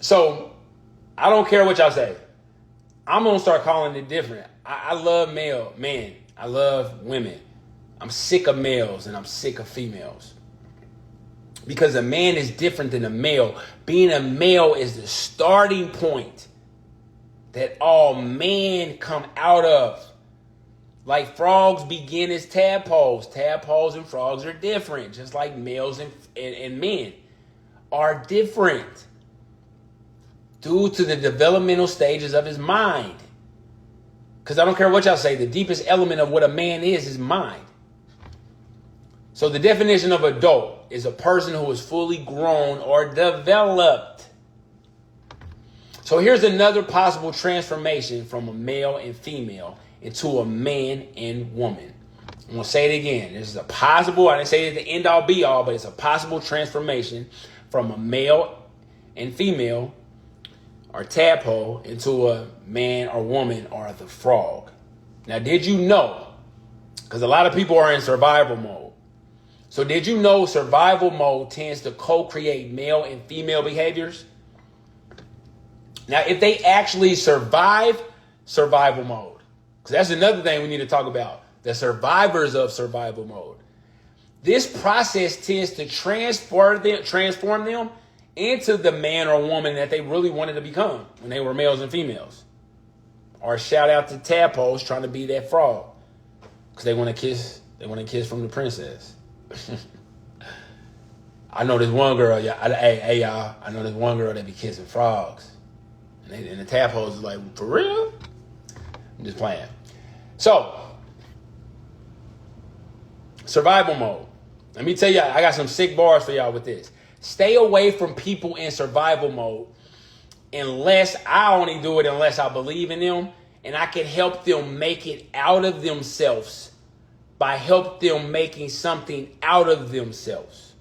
So, I don't care what y'all say. I'm going to start calling it different. I love men. I love women. I'm sick of males and I'm sick of females. Because a man is different than a male. Being a male is the starting point that all men come out of. Like frogs begin as tadpoles. Tadpoles and frogs are different. Just like males and men are different. Due to the developmental stages of his mind. Because I don't care what y'all say. The deepest element of what a man is mind. So the definition of adult is a person who is fully grown or developed. So here's another possible transformation from a male and female into a man and woman. I'm going to say it again. This is a possible, I didn't say it's the end all be all, but it's a possible transformation from a male and female or tadpole into a man or woman or the frog. Now, did you know? Because a lot of people are in survival mode. So did you know survival mode tends to co-create male and female behaviors? Now, if they actually survive survival mode, because that's another thing we need to talk about, the survivors of survival mode. This process tends to transform them into the man or woman that they really wanted to become when they were males and females. Or shout out to tadpoles trying to be that frog because they want to kiss from the princess. I know this one girl, y'all. I know this one girl that be kissing frogs, and the tadpoles is like, for real? I'm just playing. So, survival mode. Let me tell y'all, I got some sick bars for y'all with this. Stay away from people in survival mode unless I only do it unless I believe in them and I can help them make it out of themselves by help them making something out of themselves.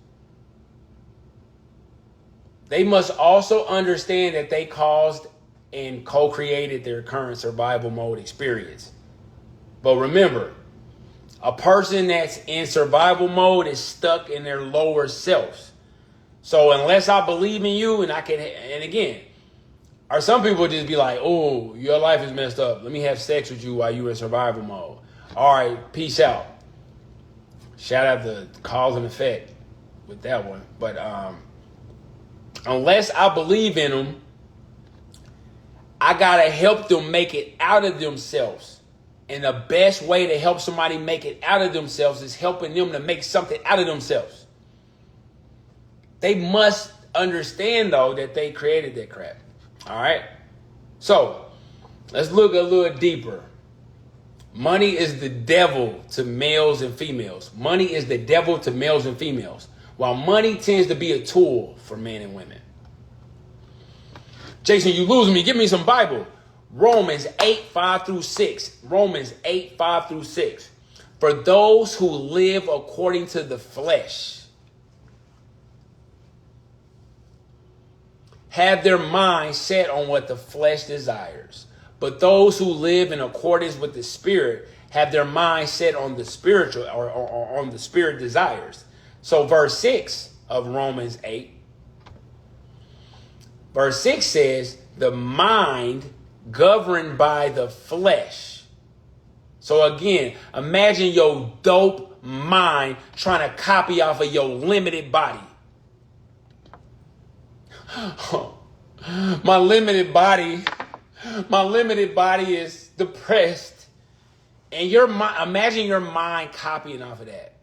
They must also understand that they caused and co-created their current survival mode experience. But remember, a person that's in survival mode is stuck in their lower selves. So unless I believe in you and I can, and again, or some people just be like, oh, your life is messed up. Let me have sex with you while you're in survival mode. All right, peace out. Shout out to cause and effect with that one. But unless I believe in them, I got to help them make it out of themselves. And the best way to help somebody make it out of themselves is helping them to make something out of themselves. They must understand, though, that they created that crap. All right? So, let's look a little deeper. Money is the devil to males and females. Money is the devil to males and females. While money tends to be a tool for men and women. Jason, you losing me. Give me some Bible. Romans 8:5-6. Romans 8:5-6. For those who live according to the flesh have their mind set on what the flesh desires. But those who live in accordance with the Spirit have their mind set on the spiritual or on the Spirit desires. So verse 6 of Romans 8. Verse 6 says, the mind governed by the flesh. So again, imagine your dope mind trying to copy off of your limited body. My limited body is depressed. And imagine your mind copying off of that.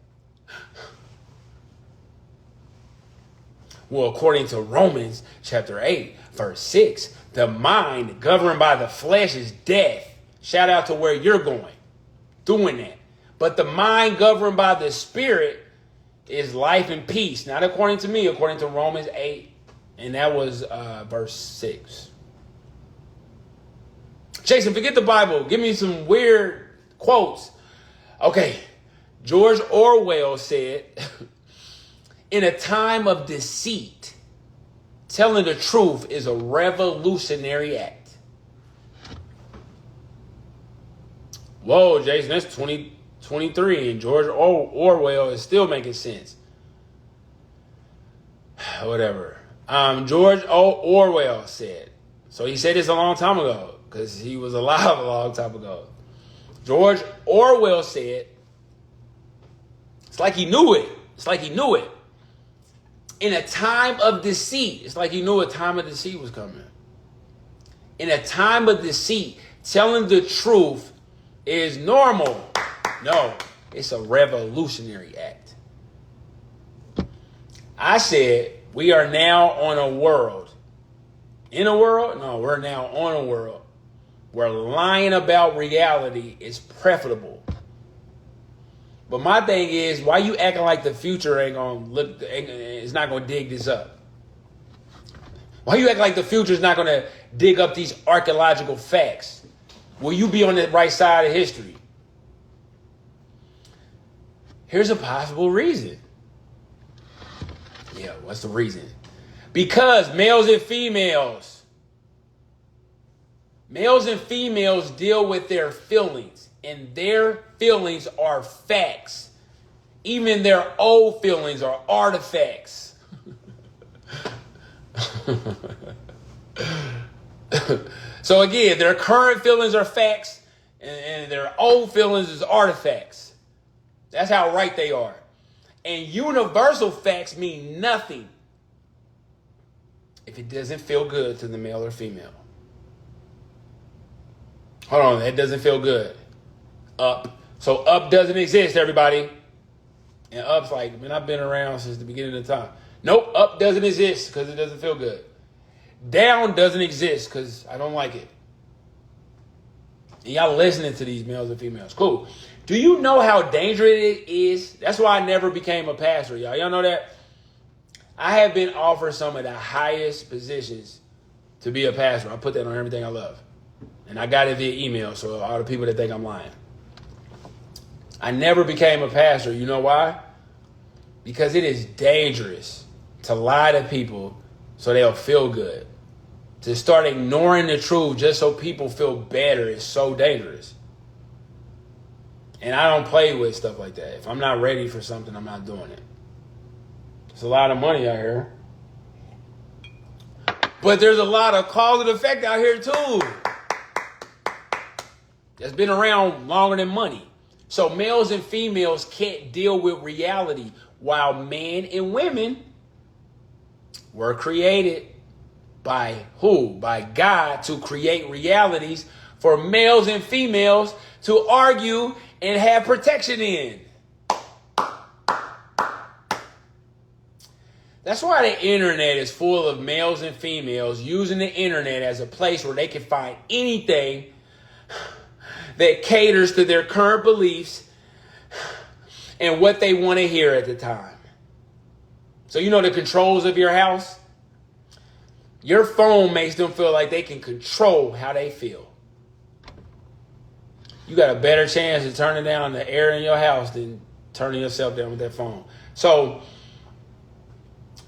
Well, according to Romans chapter 8, verse 6, the mind governed by the flesh is death. Shout out to where you're going, doing that. But the mind governed by the Spirit is life and peace. Not according to me, according to Romans 8. And that was verse 6. Jason, forget the Bible. Give me some weird quotes. Okay. George Orwell said, In a time of deceit, telling the truth is a revolutionary act. Whoa, Jason, that's 2023, and George Orwell is still making sense. Whatever. George Orwell said. So he said this a long time ago because he was alive a long time ago. George Orwell said, it's like he knew it. It's like he knew it. In a time of deceit, it's like he knew a time of deceit was coming. In a time of deceit, telling the truth is normal. No, it's a revolutionary act. I said, we are now on a world. In a world? No, we're now on a world where lying about reality is preferable. But my thing is, why you acting like the future it's not gonna dig this up? Why you act like the future is not gonna dig up these archaeological facts? Will you be on the right side of history? Here's a possible reason. Yeah, what's the reason? Because males and females deal with their feelings, and their feelings are facts. Even their old feelings are artifacts. So again, their current feelings are facts, and their old feelings is artifacts. That's how right they are. And universal facts mean nothing if it doesn't feel good to the male or female. Hold on, that doesn't feel good. Up. So up doesn't exist, everybody. And up's like, man, I've been around since the beginning of time. Nope, up doesn't exist because it doesn't feel good. Down doesn't exist because I don't like it. And y'all listening to these males and females. Cool. Do you know how dangerous it is? That's why I never became a pastor, y'all. Y'all know that? I have been offered some of the highest positions to be a pastor. I put that on everything I love. And I got it via email, so all the people that think I'm lying. I never became a pastor. You know why? Because it is dangerous to lie to people so they'll feel good. To start ignoring the truth just so people feel better is so dangerous. And I don't play with stuff like that. If I'm not ready for something, I'm not doing it. There's a lot of money out here. But there's a lot of cause and effect out here too. That's been around longer than money. So males and females can't deal with reality, while men and women were created by who? By God to create realities for males and females to argue and have protection in. That's why the internet is full of males and females using the internet as a place where they can find anything that caters to their current beliefs and what they want to hear at the time. So you know the controls of your house? Your phone makes them feel like they can control how they feel. You got a better chance of turning down the air in your house than turning yourself down with that phone. So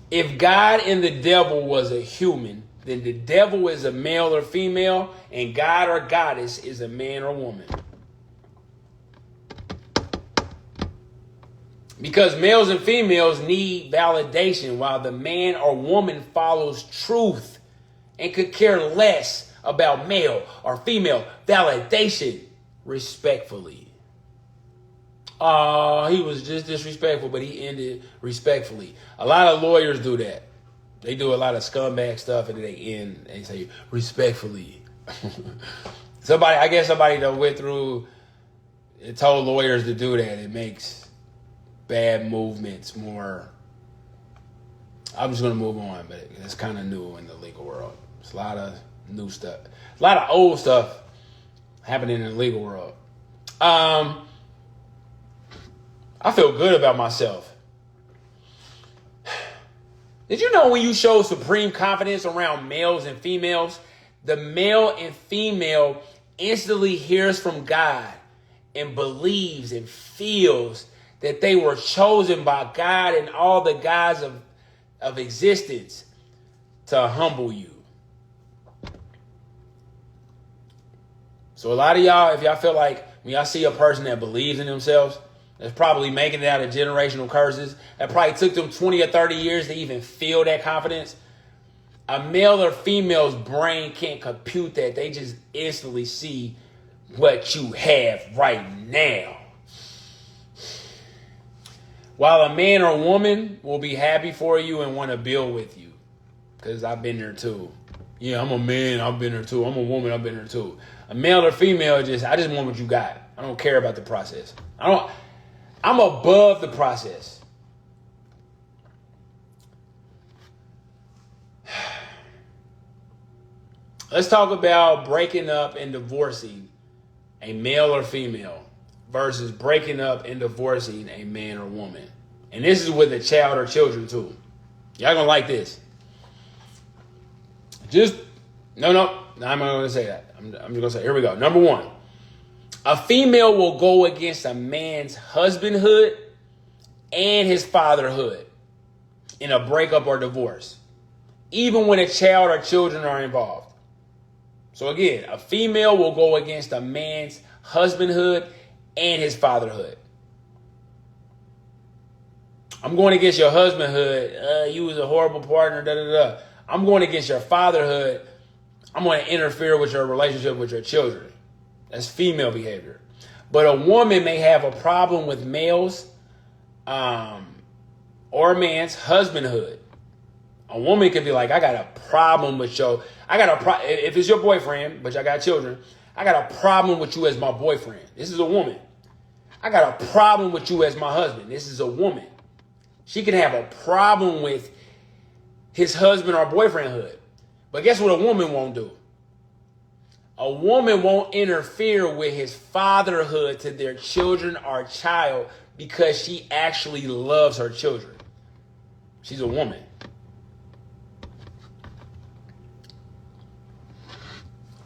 if God and the devil was a human, then the devil is a male or female, and God or goddess is a man or woman. Because males and females need validation, while the man or woman follows truth and could care less about male or female validation, respectfully. He was just disrespectful, but he ended respectfully. A lot of lawyers do that. They do a lot of scumbag stuff, and then they say respectfully. I guess somebody that went through and told lawyers to do that. It makes bad movements more. I'm just gonna move on, but it's kind of new in the legal world. There's a lot of new stuff, a lot of old stuff happening in the legal world. I feel good about myself. Did you know when you show supreme confidence around males and females, the male and female instantly hears from God and believes and feels that they were chosen by God and all the gods of existence to humble you. So a lot of y'all, if y'all feel like when y'all see a person that believes in themselves, that's probably making it out of generational curses, that probably took them 20 or 30 years to even feel that confidence. A male or female's brain can't compute that. They just instantly see what you have right now. While a man or woman will be happy for you and want to build with you. Because I've been there too. Yeah, I'm a man, I've been there too. I'm a woman, I've been there too. A male or female, I just want what you got. I don't care about the process. I'm above the process. Let's talk about breaking up and divorcing a male or female versus breaking up and divorcing a man or woman. And this is with a child or children too. Y'all gonna like this. I'm not gonna say that. I'm just gonna say, here we go. Number one, a female will go against a man's husbandhood and his fatherhood in a breakup or divorce, even when a child or children are involved. So again, a female will go against a man's husbandhood and his fatherhood. I'm going against your husbandhood. You was a horrible partner. I'm going against your fatherhood. I'm going to interfere with your relationship with your children. That's female behavior. But a woman may have a problem with males or a man's husbandhood. A woman could be like, I got a problem with if it's your boyfriend, but y'all got children, I got a problem with you as my boyfriend. This is a woman. I got a problem with you as my husband. This is a woman. She can have a problem with his husband or boyfriendhood. But guess what a woman won't do? A woman won't interfere with his fatherhood to their children or child because she actually loves her children. She's a woman.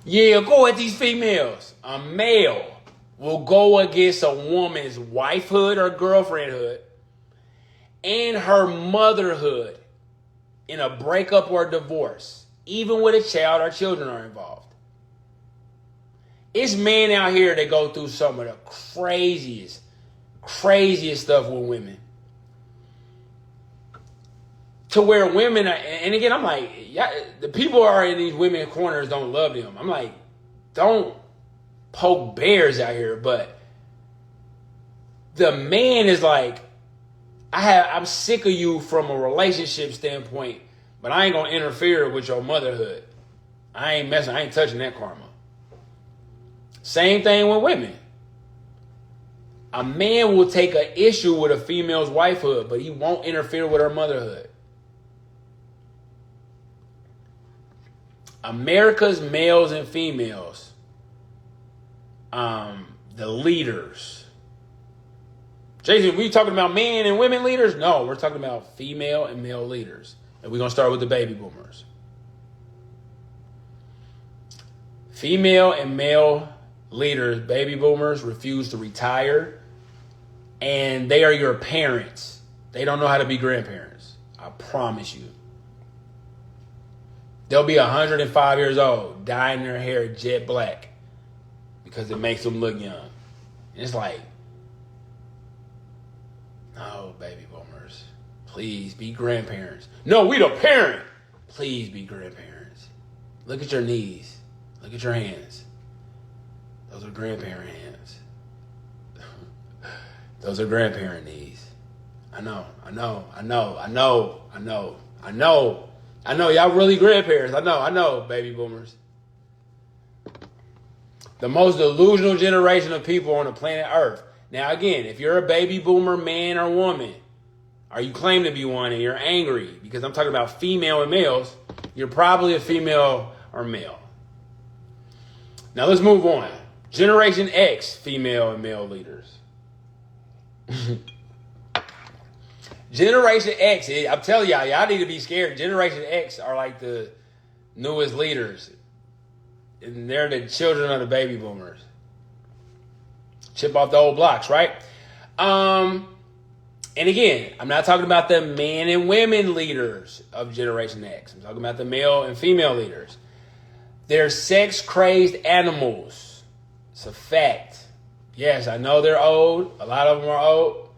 Yeah, go at these females. A male will go against a woman's wifehood or girlfriendhood and her motherhood in a breakup or divorce, even when a child or children are involved. It's men out here that go through some of the craziest stuff with women. To where women are, and again, I'm like, yeah, the people who are in these women corners don't love them. I'm like, don't poke bears out here. But the man is like, I'm sick of you from a relationship standpoint, but I ain't gonna interfere with your motherhood. I ain't touching that karma. Same thing with women. A man will take an issue with a female's wifehood, but he won't interfere with her motherhood. America's males and females, the leaders. Jason, we talking about men and women leaders? No, we're talking about female and male leaders. And we're going to start with the baby boomers. Female and male leaders, baby boomers, refuse to retire. And they are your parents. They don't know how to be grandparents. I promise you. They'll be 105 years old, dyeing their hair jet black because it makes them look young. And it's like, no, baby boomers, please be grandparents. No, we the parent. Please be grandparents. Look at your knees. Look at your hands. Those are grandparent hands. Those are grandparent knees. I know. Y'all really grandparents. I know, baby boomers. The most delusional generation of people on the planet Earth. Now, again, if you're a baby boomer, man or woman, or you claim to be one and you're angry, because I'm talking about female and males, you're probably a female or male. Now, let's move on. Generation X, female and male leaders. Generation X, I'm telling y'all need to be scared. Generation X are like the newest leaders. And they're the children of the baby boomers. Chip off the old blocks, right? And again, I'm not talking about the men and women leaders of Generation X. I'm talking about the male and female leaders. They're sex-crazed animals. It's a fact. Yes, I know they're old. A lot of them are old.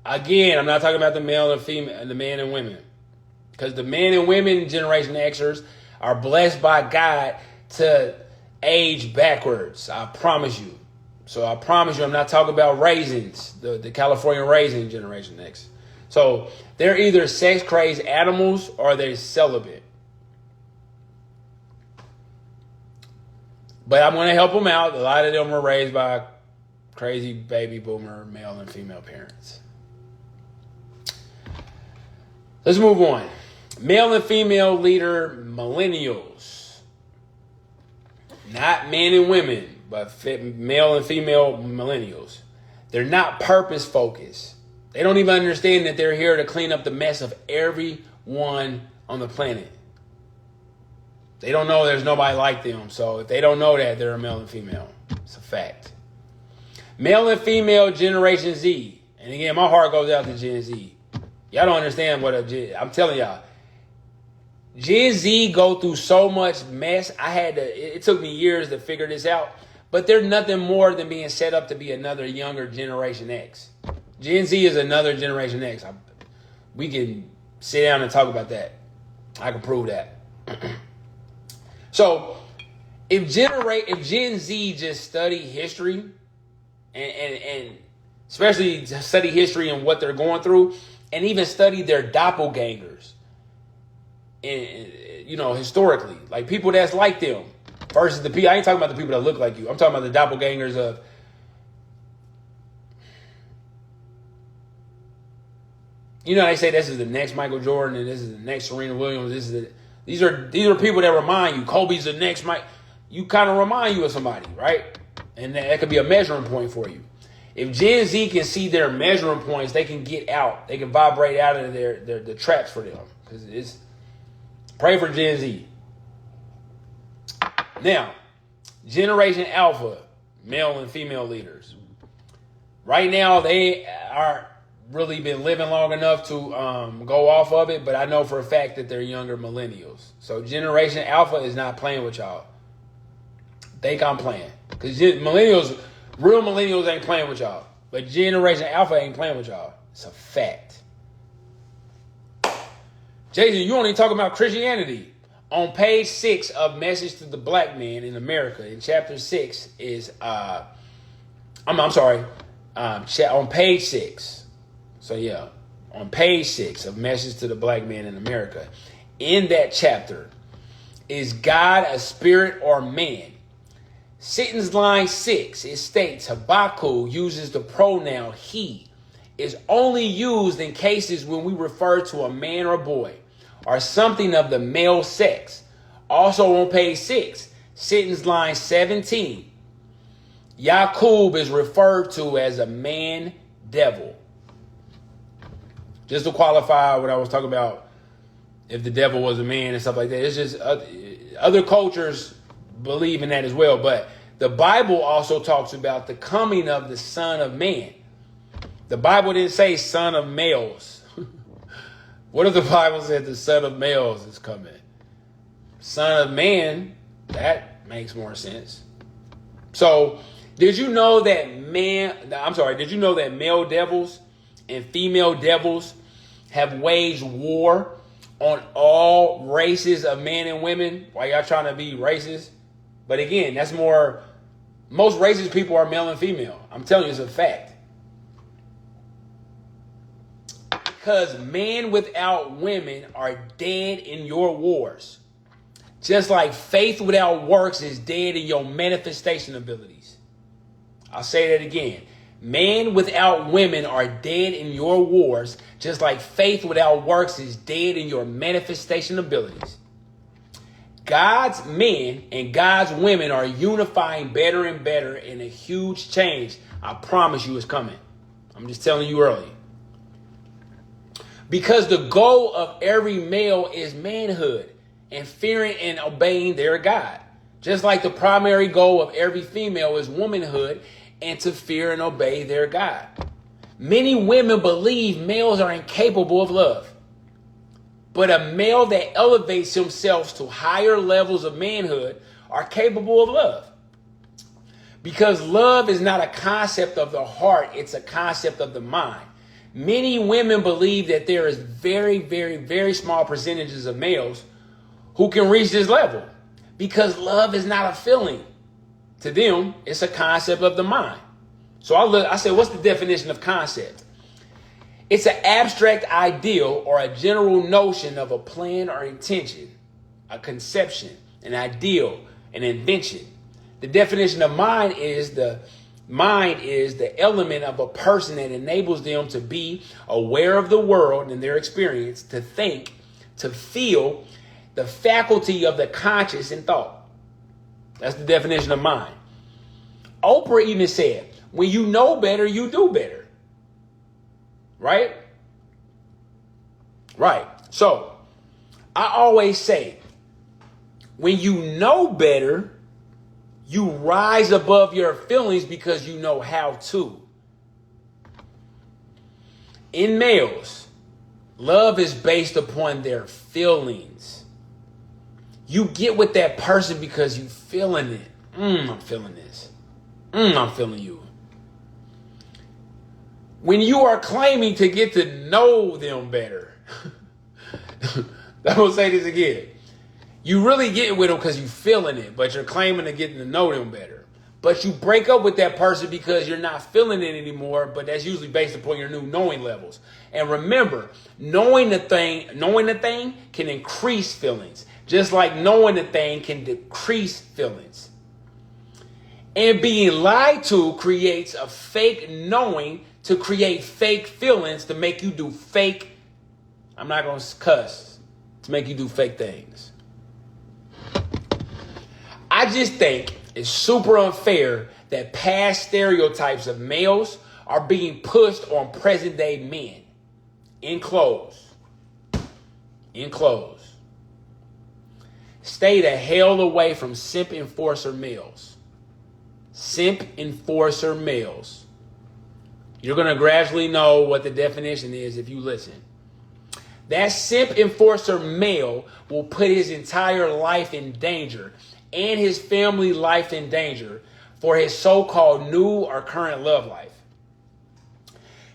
Again, I'm not talking about the male and female, the men and women. Because the men and women Generation Xers are blessed by God to age backwards. I promise you. So I promise you, I'm not talking about raisins, the California raisin Generation X. So they're either sex-crazed animals or they're celibate. But I'm going to help them out. A lot of them were raised by crazy baby boomer male and female parents. Let's move on. Male and female leader millennials. Not men and women, but male and female millennials. They're not purpose focused. They don't even understand that they're here to clean up the mess of everyone on the planet. They don't know there's nobody like them. So if they don't know that, they're a male and female. It's a fact. Male and female Generation Z. And again, my heart goes out to Gen Z. Y'all don't understand what I'm telling y'all. Gen Z go through so much mess. It took me years to figure this out. But they're nothing more than being set up to be another younger Generation X. Gen Z is another Generation X. We can sit down and talk about that. I can prove that. So, if Gen Z just study history, and especially study history and what they're going through, and even study their doppelgangers, and historically, like people that's like them, versus the people. I ain't talking about the people that look like you. I'm talking about the doppelgangers of. They say this is the next Michael Jordan and this is the next Serena Williams. These are people that remind you. Kobe's the next Mike. You kind of remind you of somebody, right? And that could be a measuring point for you. If Gen Z can see their measuring points, they can get out. They can vibrate out of the traps for them. Because pray for Gen Z. Now, Generation Alpha, male and female leaders. Right now, they are really been living long enough to go off of it, but I know for a fact that they're younger millennials. So Generation Alpha is not playing with y'all. Think I'm playing. Because real millennials ain't playing with y'all. But Generation Alpha ain't playing with y'all. It's a fact. Jason, you only talking about Christianity. On page 6 of Message to the Black Man in America, in chapter 6 is, on page 6. So yeah, on page 6 of Message to the Black Man in America, in that chapter, is God a spirit or man? Sentence line 6, it states Habakkuk uses the pronoun he. Is only used in cases when we refer to a man or boy or something of the male sex. Also on page 6, sentence line 17, Yaqub is referred to as a man devil. Just to qualify what I was talking about, if the devil was a man and stuff like that. It's just other cultures believe in that as well. But the Bible also talks about the coming of the Son of Man. The Bible didn't say son of males. What if the Bible said the son of males is coming? Son of man, that makes more sense. So, did you know that male devils and female devils have waged war on all races of men and women? Why y'all trying to be racist? But again, that's more, most racist people are male and female. I'm telling you, it's a fact. Because men without women are dead in your wars. Just like faith without works is dead in your manifestation abilities. I'll say that again. Men without women are dead in your wars, just like faith without works is dead in your manifestation abilities. God's men and God's women are unifying better and better, and a huge change, I promise you, is coming. I'm just telling you early. Because the goal of every male is manhood and fearing and obeying their God. Just like the primary goal of every female is womanhood and to fear and obey their God. Many women believe males are incapable of love. But a male that elevates himself to higher levels of manhood are capable of love. Because love is not a concept of the heart, it's a concept of the mind. Many women believe that there is very, very, very small percentages of males who can reach this level. Because love is not a feeling. To them, it's a concept of the mind. So I said, what's the definition of concept? It's an abstract ideal or a general notion of a plan or intention, a conception, an ideal, an invention. The definition of mind is the element of a person that enables them to be aware of the world and their experience, to think, to feel, the faculty of the conscious and thought. That's the definition of mind. Oprah even said, when you know better, you do better. Right? Right. So, I always say, when you know better, you rise above your feelings because you know how to. In males, love is based upon their feelings. You get with that person because you feeling it. I'm feeling this. I'm feeling you. When you are claiming to get to know them better, I'm going to say this again. You really get with them because you're feeling it, but you're claiming to get to know them better. But you break up with that person because you're not feeling it anymore, but that's usually based upon your new knowing levels. And remember, knowing the thing can increase feelings, just like knowing the thing can decrease feelings. And being lied to creates a fake knowing to create fake feelings to make you do fake, I'm not going to cuss, to make you do fake things. I just think it's super unfair that past stereotypes of males are being pushed on present day men. In close. Stay the hell away from simp enforcer males. Simp enforcer males. You're going to gradually know what the definition is if you listen. That simp enforcer male will put his entire life in danger and his family life in danger for his so-called new or current love life.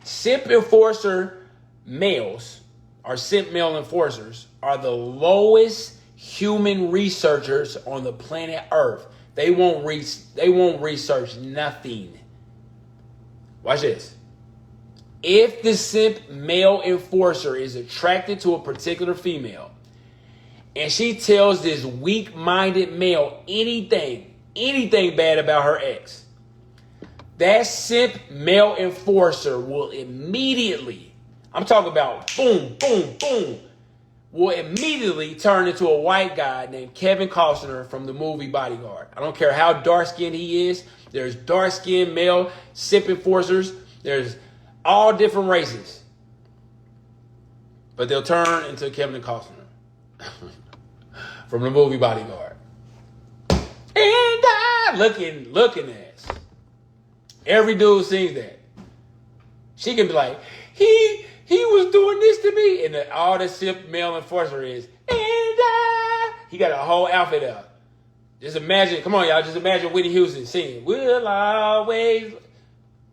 Simp enforcer males, or simp male enforcers, are the lowest human researchers on the planet Earth. They won't research nothing. Watch this. If the simp male enforcer is attracted to a particular female and she tells this weak-minded male anything bad about her ex, that simp male enforcer will immediately, I'm talking about boom, boom, boom, will immediately turn into a white guy named Kevin Costner from the movie Bodyguard. I don't care how dark-skinned he is. There's dark-skinned male simp enforcers. There's all different races. But they'll turn into Kevin Costner from the movie Bodyguard. And looking ass. Every dude sings that. She can be like, he was doing this to me. And all the simp male enforcer is, he got a whole outfit up. Just imagine, come on, y'all, just imagine Whitney Houston singing, "Will Always."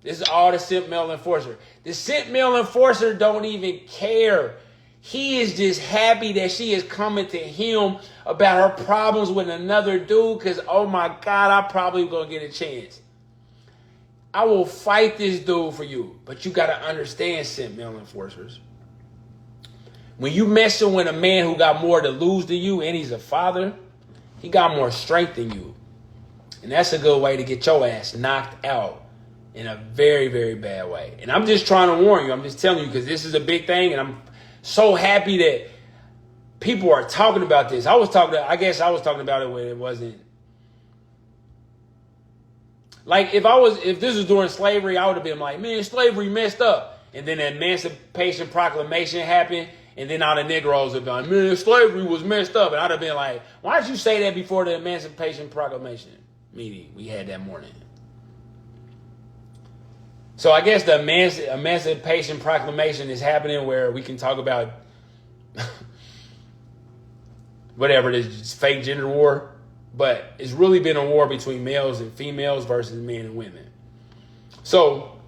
This is all the simp male enforcer. The simp male enforcer don't even care. He is just happy that she is coming to him about her problems with another dude because, oh my God, I probably going to get a chance. I will fight this dude for you. But you got to understand, simp male enforcers. When you messing with a man who got more to lose than you and he's a father, he got more strength than you. And that's a good way to get your ass knocked out. In a very, very bad way. And I'm just trying to warn you. I'm just telling you because this is a big thing. And I'm so happy that people are talking about this. I guess I was talking about it when it wasn't. Like if this was during slavery, I would have been like, man, slavery messed up. And then the Emancipation Proclamation happened. And then all the Negroes would be like, man, slavery was messed up. And I'd have been like, why did you say that before the Emancipation Proclamation meeting we had that morning? So I guess the Emancipation Proclamation is happening where we can talk about whatever it is, fake gender war. But it's really been a war between males and females versus men and women. So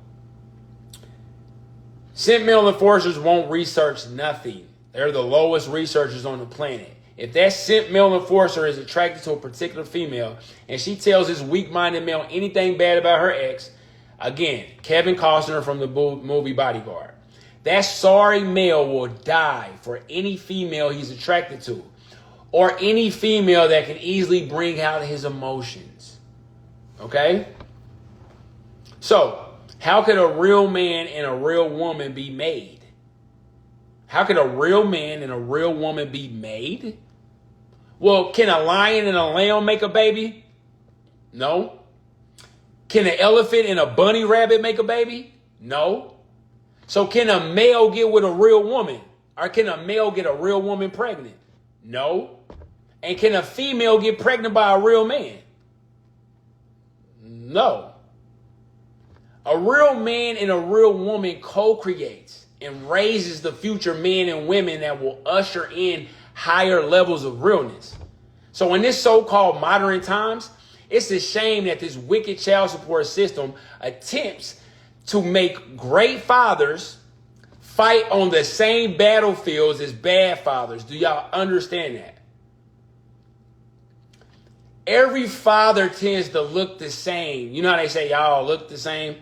simp male enforcers won't research nothing. They're the lowest researchers on the planet. If that simp male enforcer is attracted to a particular female and she tells this weak-minded male anything bad about her ex, again, Kevin Costner from the movie Bodyguard, that sorry male will die for any female he's attracted to or any female that can easily bring out his emotions. Okay? So, how could a real man and a real woman be made? How could a real man and a real woman be made? Well, can a lion and a lamb make a baby? No. Can an elephant and a bunny rabbit make a baby? No. So can a male get with a real woman? Or can a male get a real woman pregnant? No. And can a female get pregnant by a real man? No. A real man and a real woman co-creates and raises the future men and women that will usher in higher levels of realness. So in this so-called modern times, it's a shame that this wicked child support system attempts to make great fathers fight on the same battlefields as bad fathers. Do y'all understand that? Every father tends to look the same. You know how they say y'all look the same?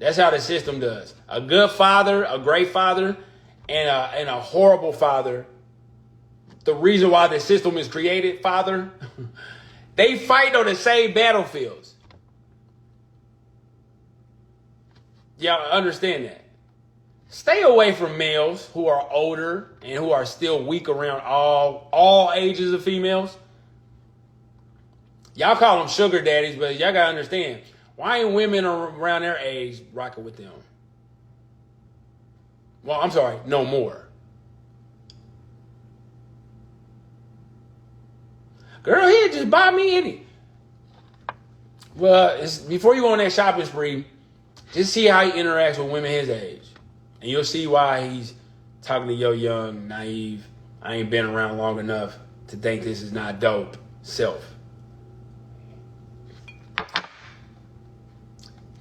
That's how the system does. A good father, a great father, and a horrible father. The reason why the system is created, father, they fight on the same battlefields. Y'all understand that? Stay away from males who are older and who are still weak around all ages of females. Y'all call them sugar daddies, but y'all gotta understand, why ain't women around their age rocking with them? Well, I'm sorry, no more. Girl, here, just buy me any. Well, before you go on that shopping spree, just see how he interacts with women his age. And you'll see why he's talking to your young, naive, I ain't been around long enough to think this is not dope self.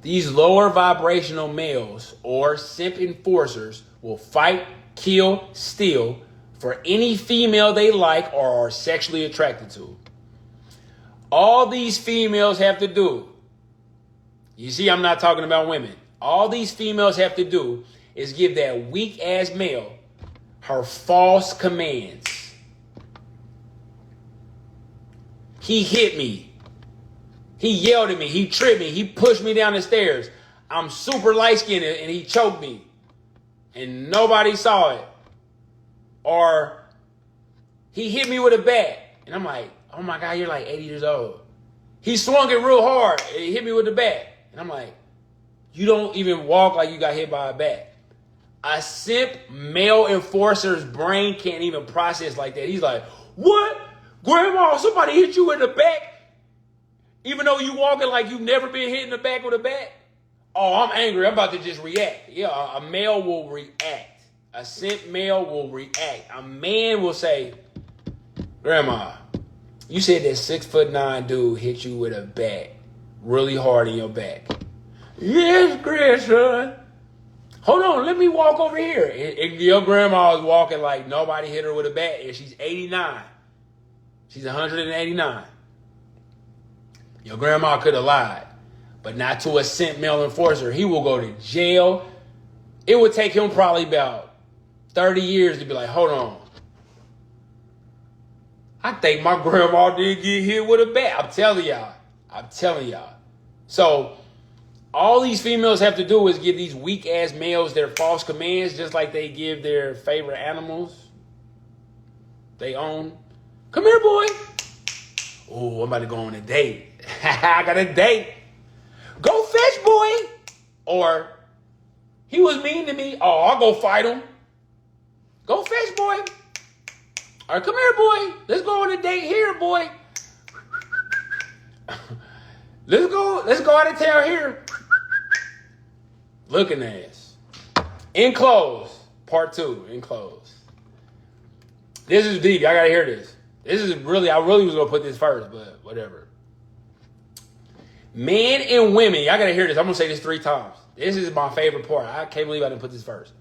These lower vibrational males or simp enforcers will fight, kill, steal for any female they like or are sexually attracted to. All these females have to do, you see, I'm not talking about women. All these females have to do is give that weak ass male her false commands. He hit me. He yelled at me. He tripped me. He pushed me down the stairs. I'm super light-skinned and he choked me. And nobody saw it. Or he hit me with a bat. And I'm like, oh my God, you're like 80 years old. He swung it real hard and he hit me with the bat. And I'm like, you don't even walk like you got hit by a bat. A simp male enforcer's brain can't even process like that. He's like, what? Grandma, somebody hit you in the back? Even though you walking like you've never been hit in the back with a bat? Oh, I'm angry. I'm about to just react. Yeah, a male will react. A simp male will react. A man will say, Grandma, you said that 6'9" dude hit you with a bat really hard in your back. Yes, grandson. Hold on, let me walk over here. And your grandma is walking like nobody hit her with a bat, and she's 89. She's 189. Your grandma could have lied, but not to a simp male enforcer. He will go to jail. It would take him probably about 30 years to be like, hold on. I think my grandma did get hit with a bat. I'm telling y'all. So all these females have to do is give these weak ass males their false commands, just like they give their favorite animals they own. Come here, boy. Oh, I'm about to go on a date. I got a date. Go fetch, boy. Or he was mean to me. Oh, I'll go fight him. Go fetch, boy. Or come here, boy. Let's go on a date here, boy. Let's go out of town here. Looking ass. In close. Part 2. In close. This is deep. I gotta hear this. This is really, I really was gonna put this first, but whatever. Men and women, y'all gotta hear this. I'm gonna say this 3 times. This is my favorite part. I can't believe I didn't put this first.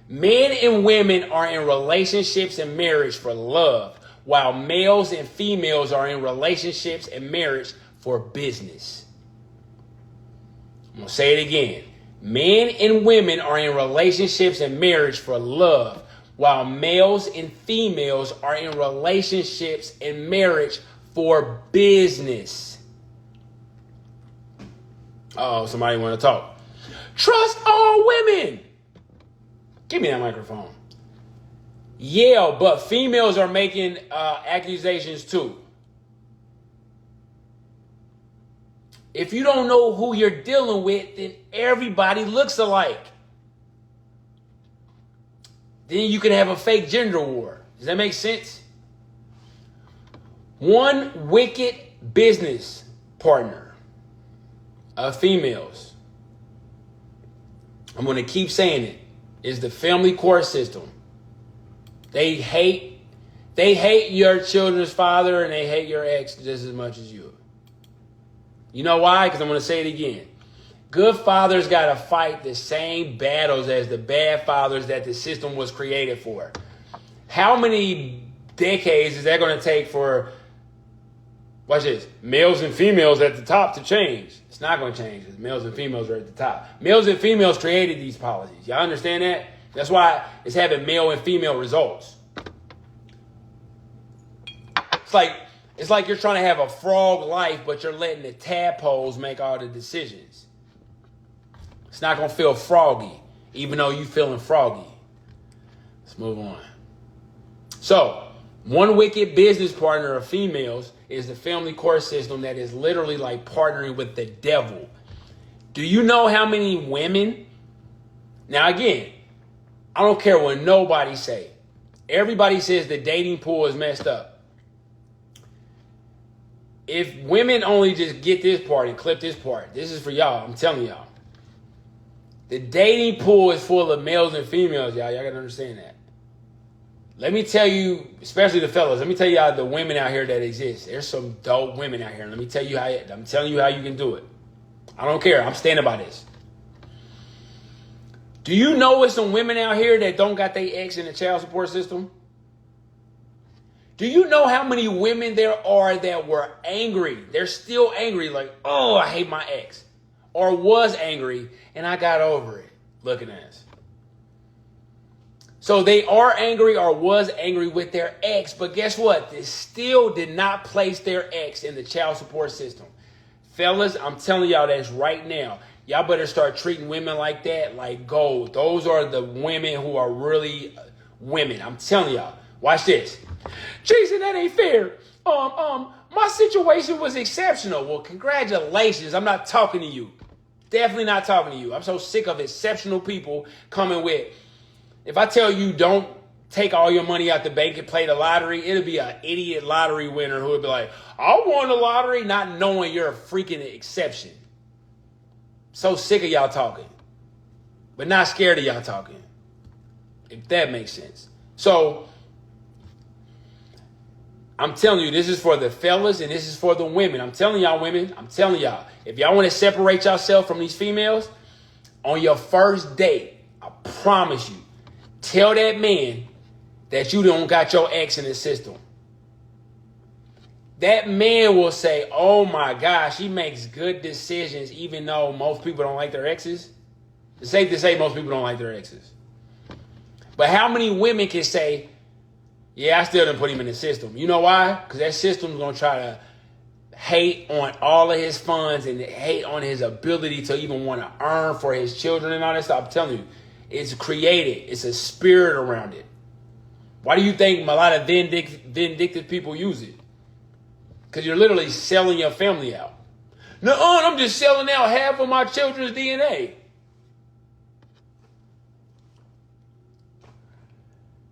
Men and women are in relationships and marriage for love, while males and females are in relationships and marriage for business. I'm going to say it again. Men and women are in relationships and marriage for love, while males and females are in relationships and marriage for business. Oh, somebody want to talk. Trust all women. Give me that microphone. Yeah, but females are making accusations too. If you don't know who you're dealing with, then everybody looks alike. Then you can have a fake gender war. Does that make sense? One wicked business partner of females, I'm going to keep saying it, is the family court system. They hate your children's father and they hate your ex just as much as you. You know why? Because I'm going to say it again. Good fathers got to fight the same battles as the bad fathers that the system was created for. How many decades is that going to take for, watch this, males and females at the top to change? It's not going to change because males and females are at the top. Males and females created these policies. Y'all understand that? That's why it's having male and female results. It's like you're trying to have a frog life, but you're letting the tadpoles make all the decisions. It's not going to feel froggy, even though you're feeling froggy. Let's move on. So, one wicked business partner of females is the family court system that is literally like partnering with the devil. Do you know how many women? Now, again, I don't care what nobody say. Everybody says the dating pool is messed up. If women only just get this part and clip this part, this is for y'all. I'm telling y'all. The dating pool is full of males and females, y'all. Y'all got to understand that. Let me tell you, especially the fellas, let me tell y'all the women out here that exist. There's some dope women out here. Let me tell you I'm telling you how you can do it. I don't care. I'm standing by this. Do you know there's some women out here that don't got their ex in the child support system? Do you know how many women there are that were angry? They're still angry, like, oh, I hate my ex. Or was angry, and I got over it. Looking at us. So they are angry or was angry with their ex, but guess what? They still did not place their ex in the child support system. Fellas, I'm telling y'all this right now. Y'all better start treating women like that, like gold. Those are the women who are really women. I'm telling y'all. Watch this. Jason, that ain't fair. My situation was exceptional. Well, congratulations. I'm not talking to you. Definitely not talking to you. I'm so sick of exceptional people coming with, if I tell you don't take all your money out the bank and play the lottery, it'll be an idiot lottery winner who would be like, I won the lottery, not knowing you're a freaking exception. So sick of y'all talking, but not scared of y'all talking, if that makes sense. So I'm telling you, this is for the fellas and this is for the women. I'm telling y'all, women, I'm telling y'all, if y'all want to separate yourself from these females, on your first date, I promise you, tell that man that you don't got your ex in the system. That man will say, oh my gosh, he makes good decisions even though most people don't like their exes. It's safe to say most people don't like their exes. But how many women can say, yeah, I still didn't put him in the system? You know why? Because that system's going to try to hate on all of his funds and hate on his ability to even want to earn for his children and all that stuff. I'm telling you, it's created. It's a spirit around it. Why do you think a lot of vindictive people use it? Because you're literally selling your family out. No, I'm just selling out half of my children's DNA.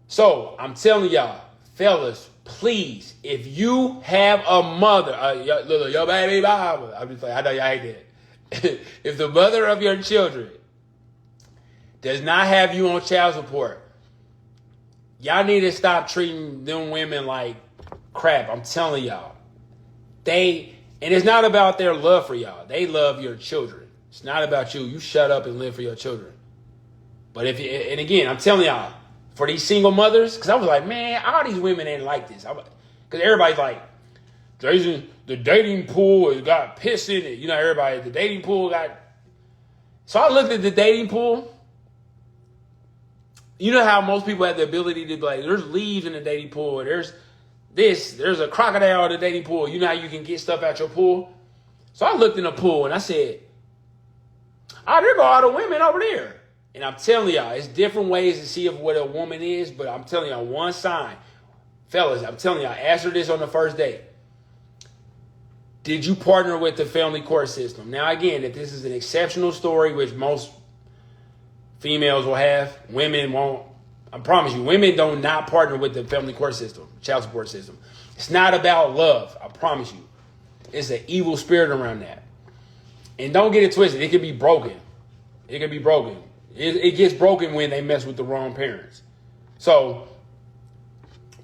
So I'm telling y'all, fellas, please, if you have a mother, your baby mama, I'm just like, I know y'all hate that. If the mother of your children does not have you on child support, y'all need to stop treating them women like crap. I'm telling y'all. And it's not about their love for y'all. They love your children. It's not about you. You shut up and live for your children. But and again, I'm telling y'all, for these single mothers, because I was like, man, all these women ain't like this. Because everybody's like, Jason, the dating pool has got piss in it. You know, everybody, the dating pool got. So I looked at the dating pool. You know how most people have the ability to be like, there's leaves in the dating pool. There's a crocodile in the dating pool. You know how you can get stuff out your pool? So I looked in the pool and I said, oh, there go all the women over there. And I'm telling y'all, it's different ways to see what a woman is, but I'm telling y'all one sign. Fellas, I'm telling y'all, answer this on the first date. Did you partner with the family court system? Now, again, if this is an exceptional story, which most females will have, women won't. I promise you, women don't not partner with the family court system, child support system. It's not about love. I promise you. It's an evil spirit around that. And don't get it twisted. It can be broken. It can be broken. It gets broken when they mess with the wrong parents. So,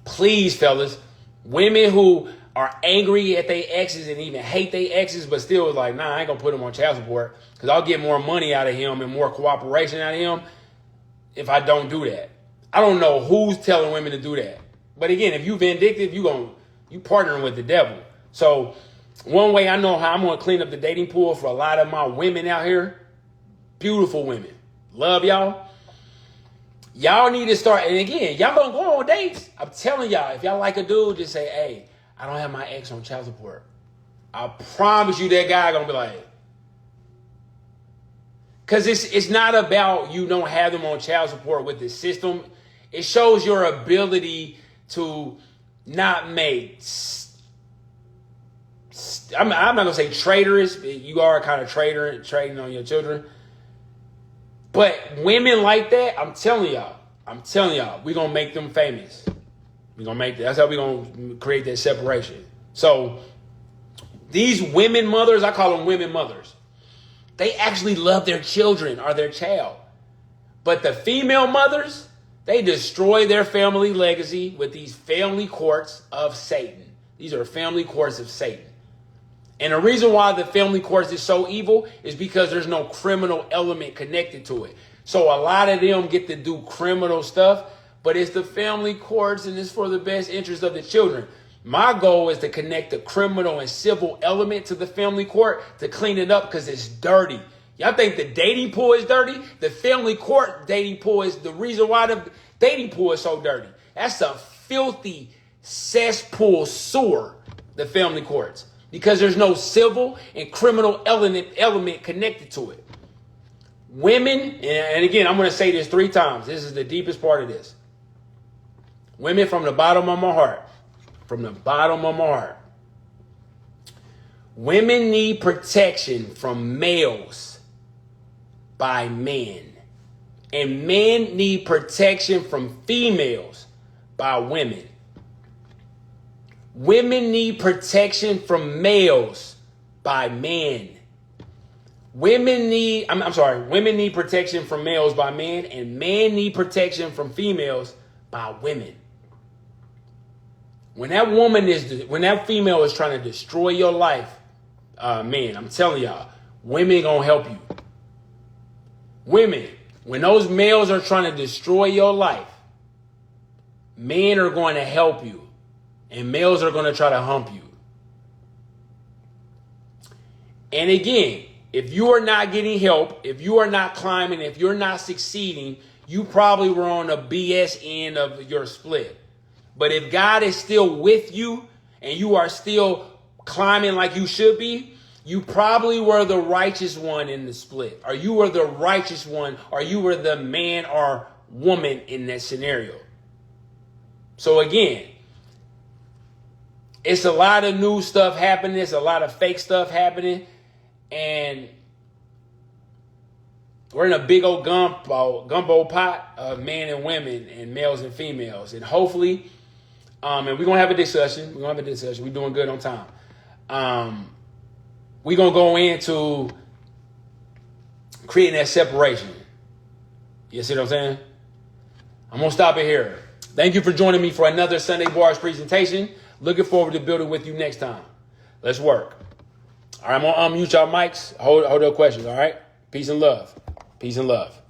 please, fellas, women who are angry at their exes and even hate their exes, but still is like, nah, I ain't gonna put him on child support because I'll get more money out of him and more cooperation out of him if I don't do that. I don't know who's telling women to do that. But again, if you vindictive, you partnering with the devil. So one way I know how I'm gonna clean up the dating pool for a lot of my women out here, beautiful women, love y'all. Y'all need to start, and again, y'all gonna go on dates. I'm telling y'all, if y'all like a dude, just say, hey, I don't have my ex on child support. I promise you that guy gonna be like, because it's not about you don't have them on child support with the system. It shows your ability to not make, I'm not gonna say traitorous, but you are kind of trading on your children. But women like that, I'm telling y'all, we're gonna make them famous. That's how we're gonna create that separation. So these women mothers, I call them women mothers. They actually love their children or their child. But the female mothers, they destroy their family legacy with these family courts of Satan. These are family courts of Satan. And the reason why the family courts is so evil is because there's no criminal element connected to it. So a lot of them get to do criminal stuff, but it's the family courts and it's for the best interest of the children. My goal is to connect the criminal and civil element to the family court to clean it up because it's dirty. Y'all think the dating pool is dirty? The family court dating pool is the reason why the dating pool is so dirty. That's a filthy cesspool sewer, the family courts, because there's no civil and criminal element connected to it. Women, and again, I'm going to say this 3 times. This is the deepest part of this. Women, from the bottom of my heart, women need protection from males by men. And men need protection from females by women. Women need protection from males by men. Women need protection from males by men, and men need protection from females by women. When that female is trying to destroy your life, man, I'm telling y'all, women gonna help you. Women, when those males are trying to destroy your life, men are going to help you, and males are going to try to hump you. And again, if you are not getting help, if you are not climbing, if you're not succeeding, you probably were on the BS end of your split. But if God is still with you and you are still climbing like you should be, you probably were the righteous one in the split, or you were the righteous one, or you were the man or woman in that scenario. So again, it's a lot of new stuff happening. It's a lot of fake stuff happening. And we're in a big old gumbo pot of men and women and males and females. And hopefully, and we're going to have a discussion. We're doing good on time. We're going to go into creating that separation. You see what I'm saying? I'm going to stop it here. Thank you for joining me for another Sunday Bars presentation. Looking forward to building with you next time. Let's work. All right, I'm going to unmute y'all mics. Hold up questions, all right? Peace and love. Peace and love.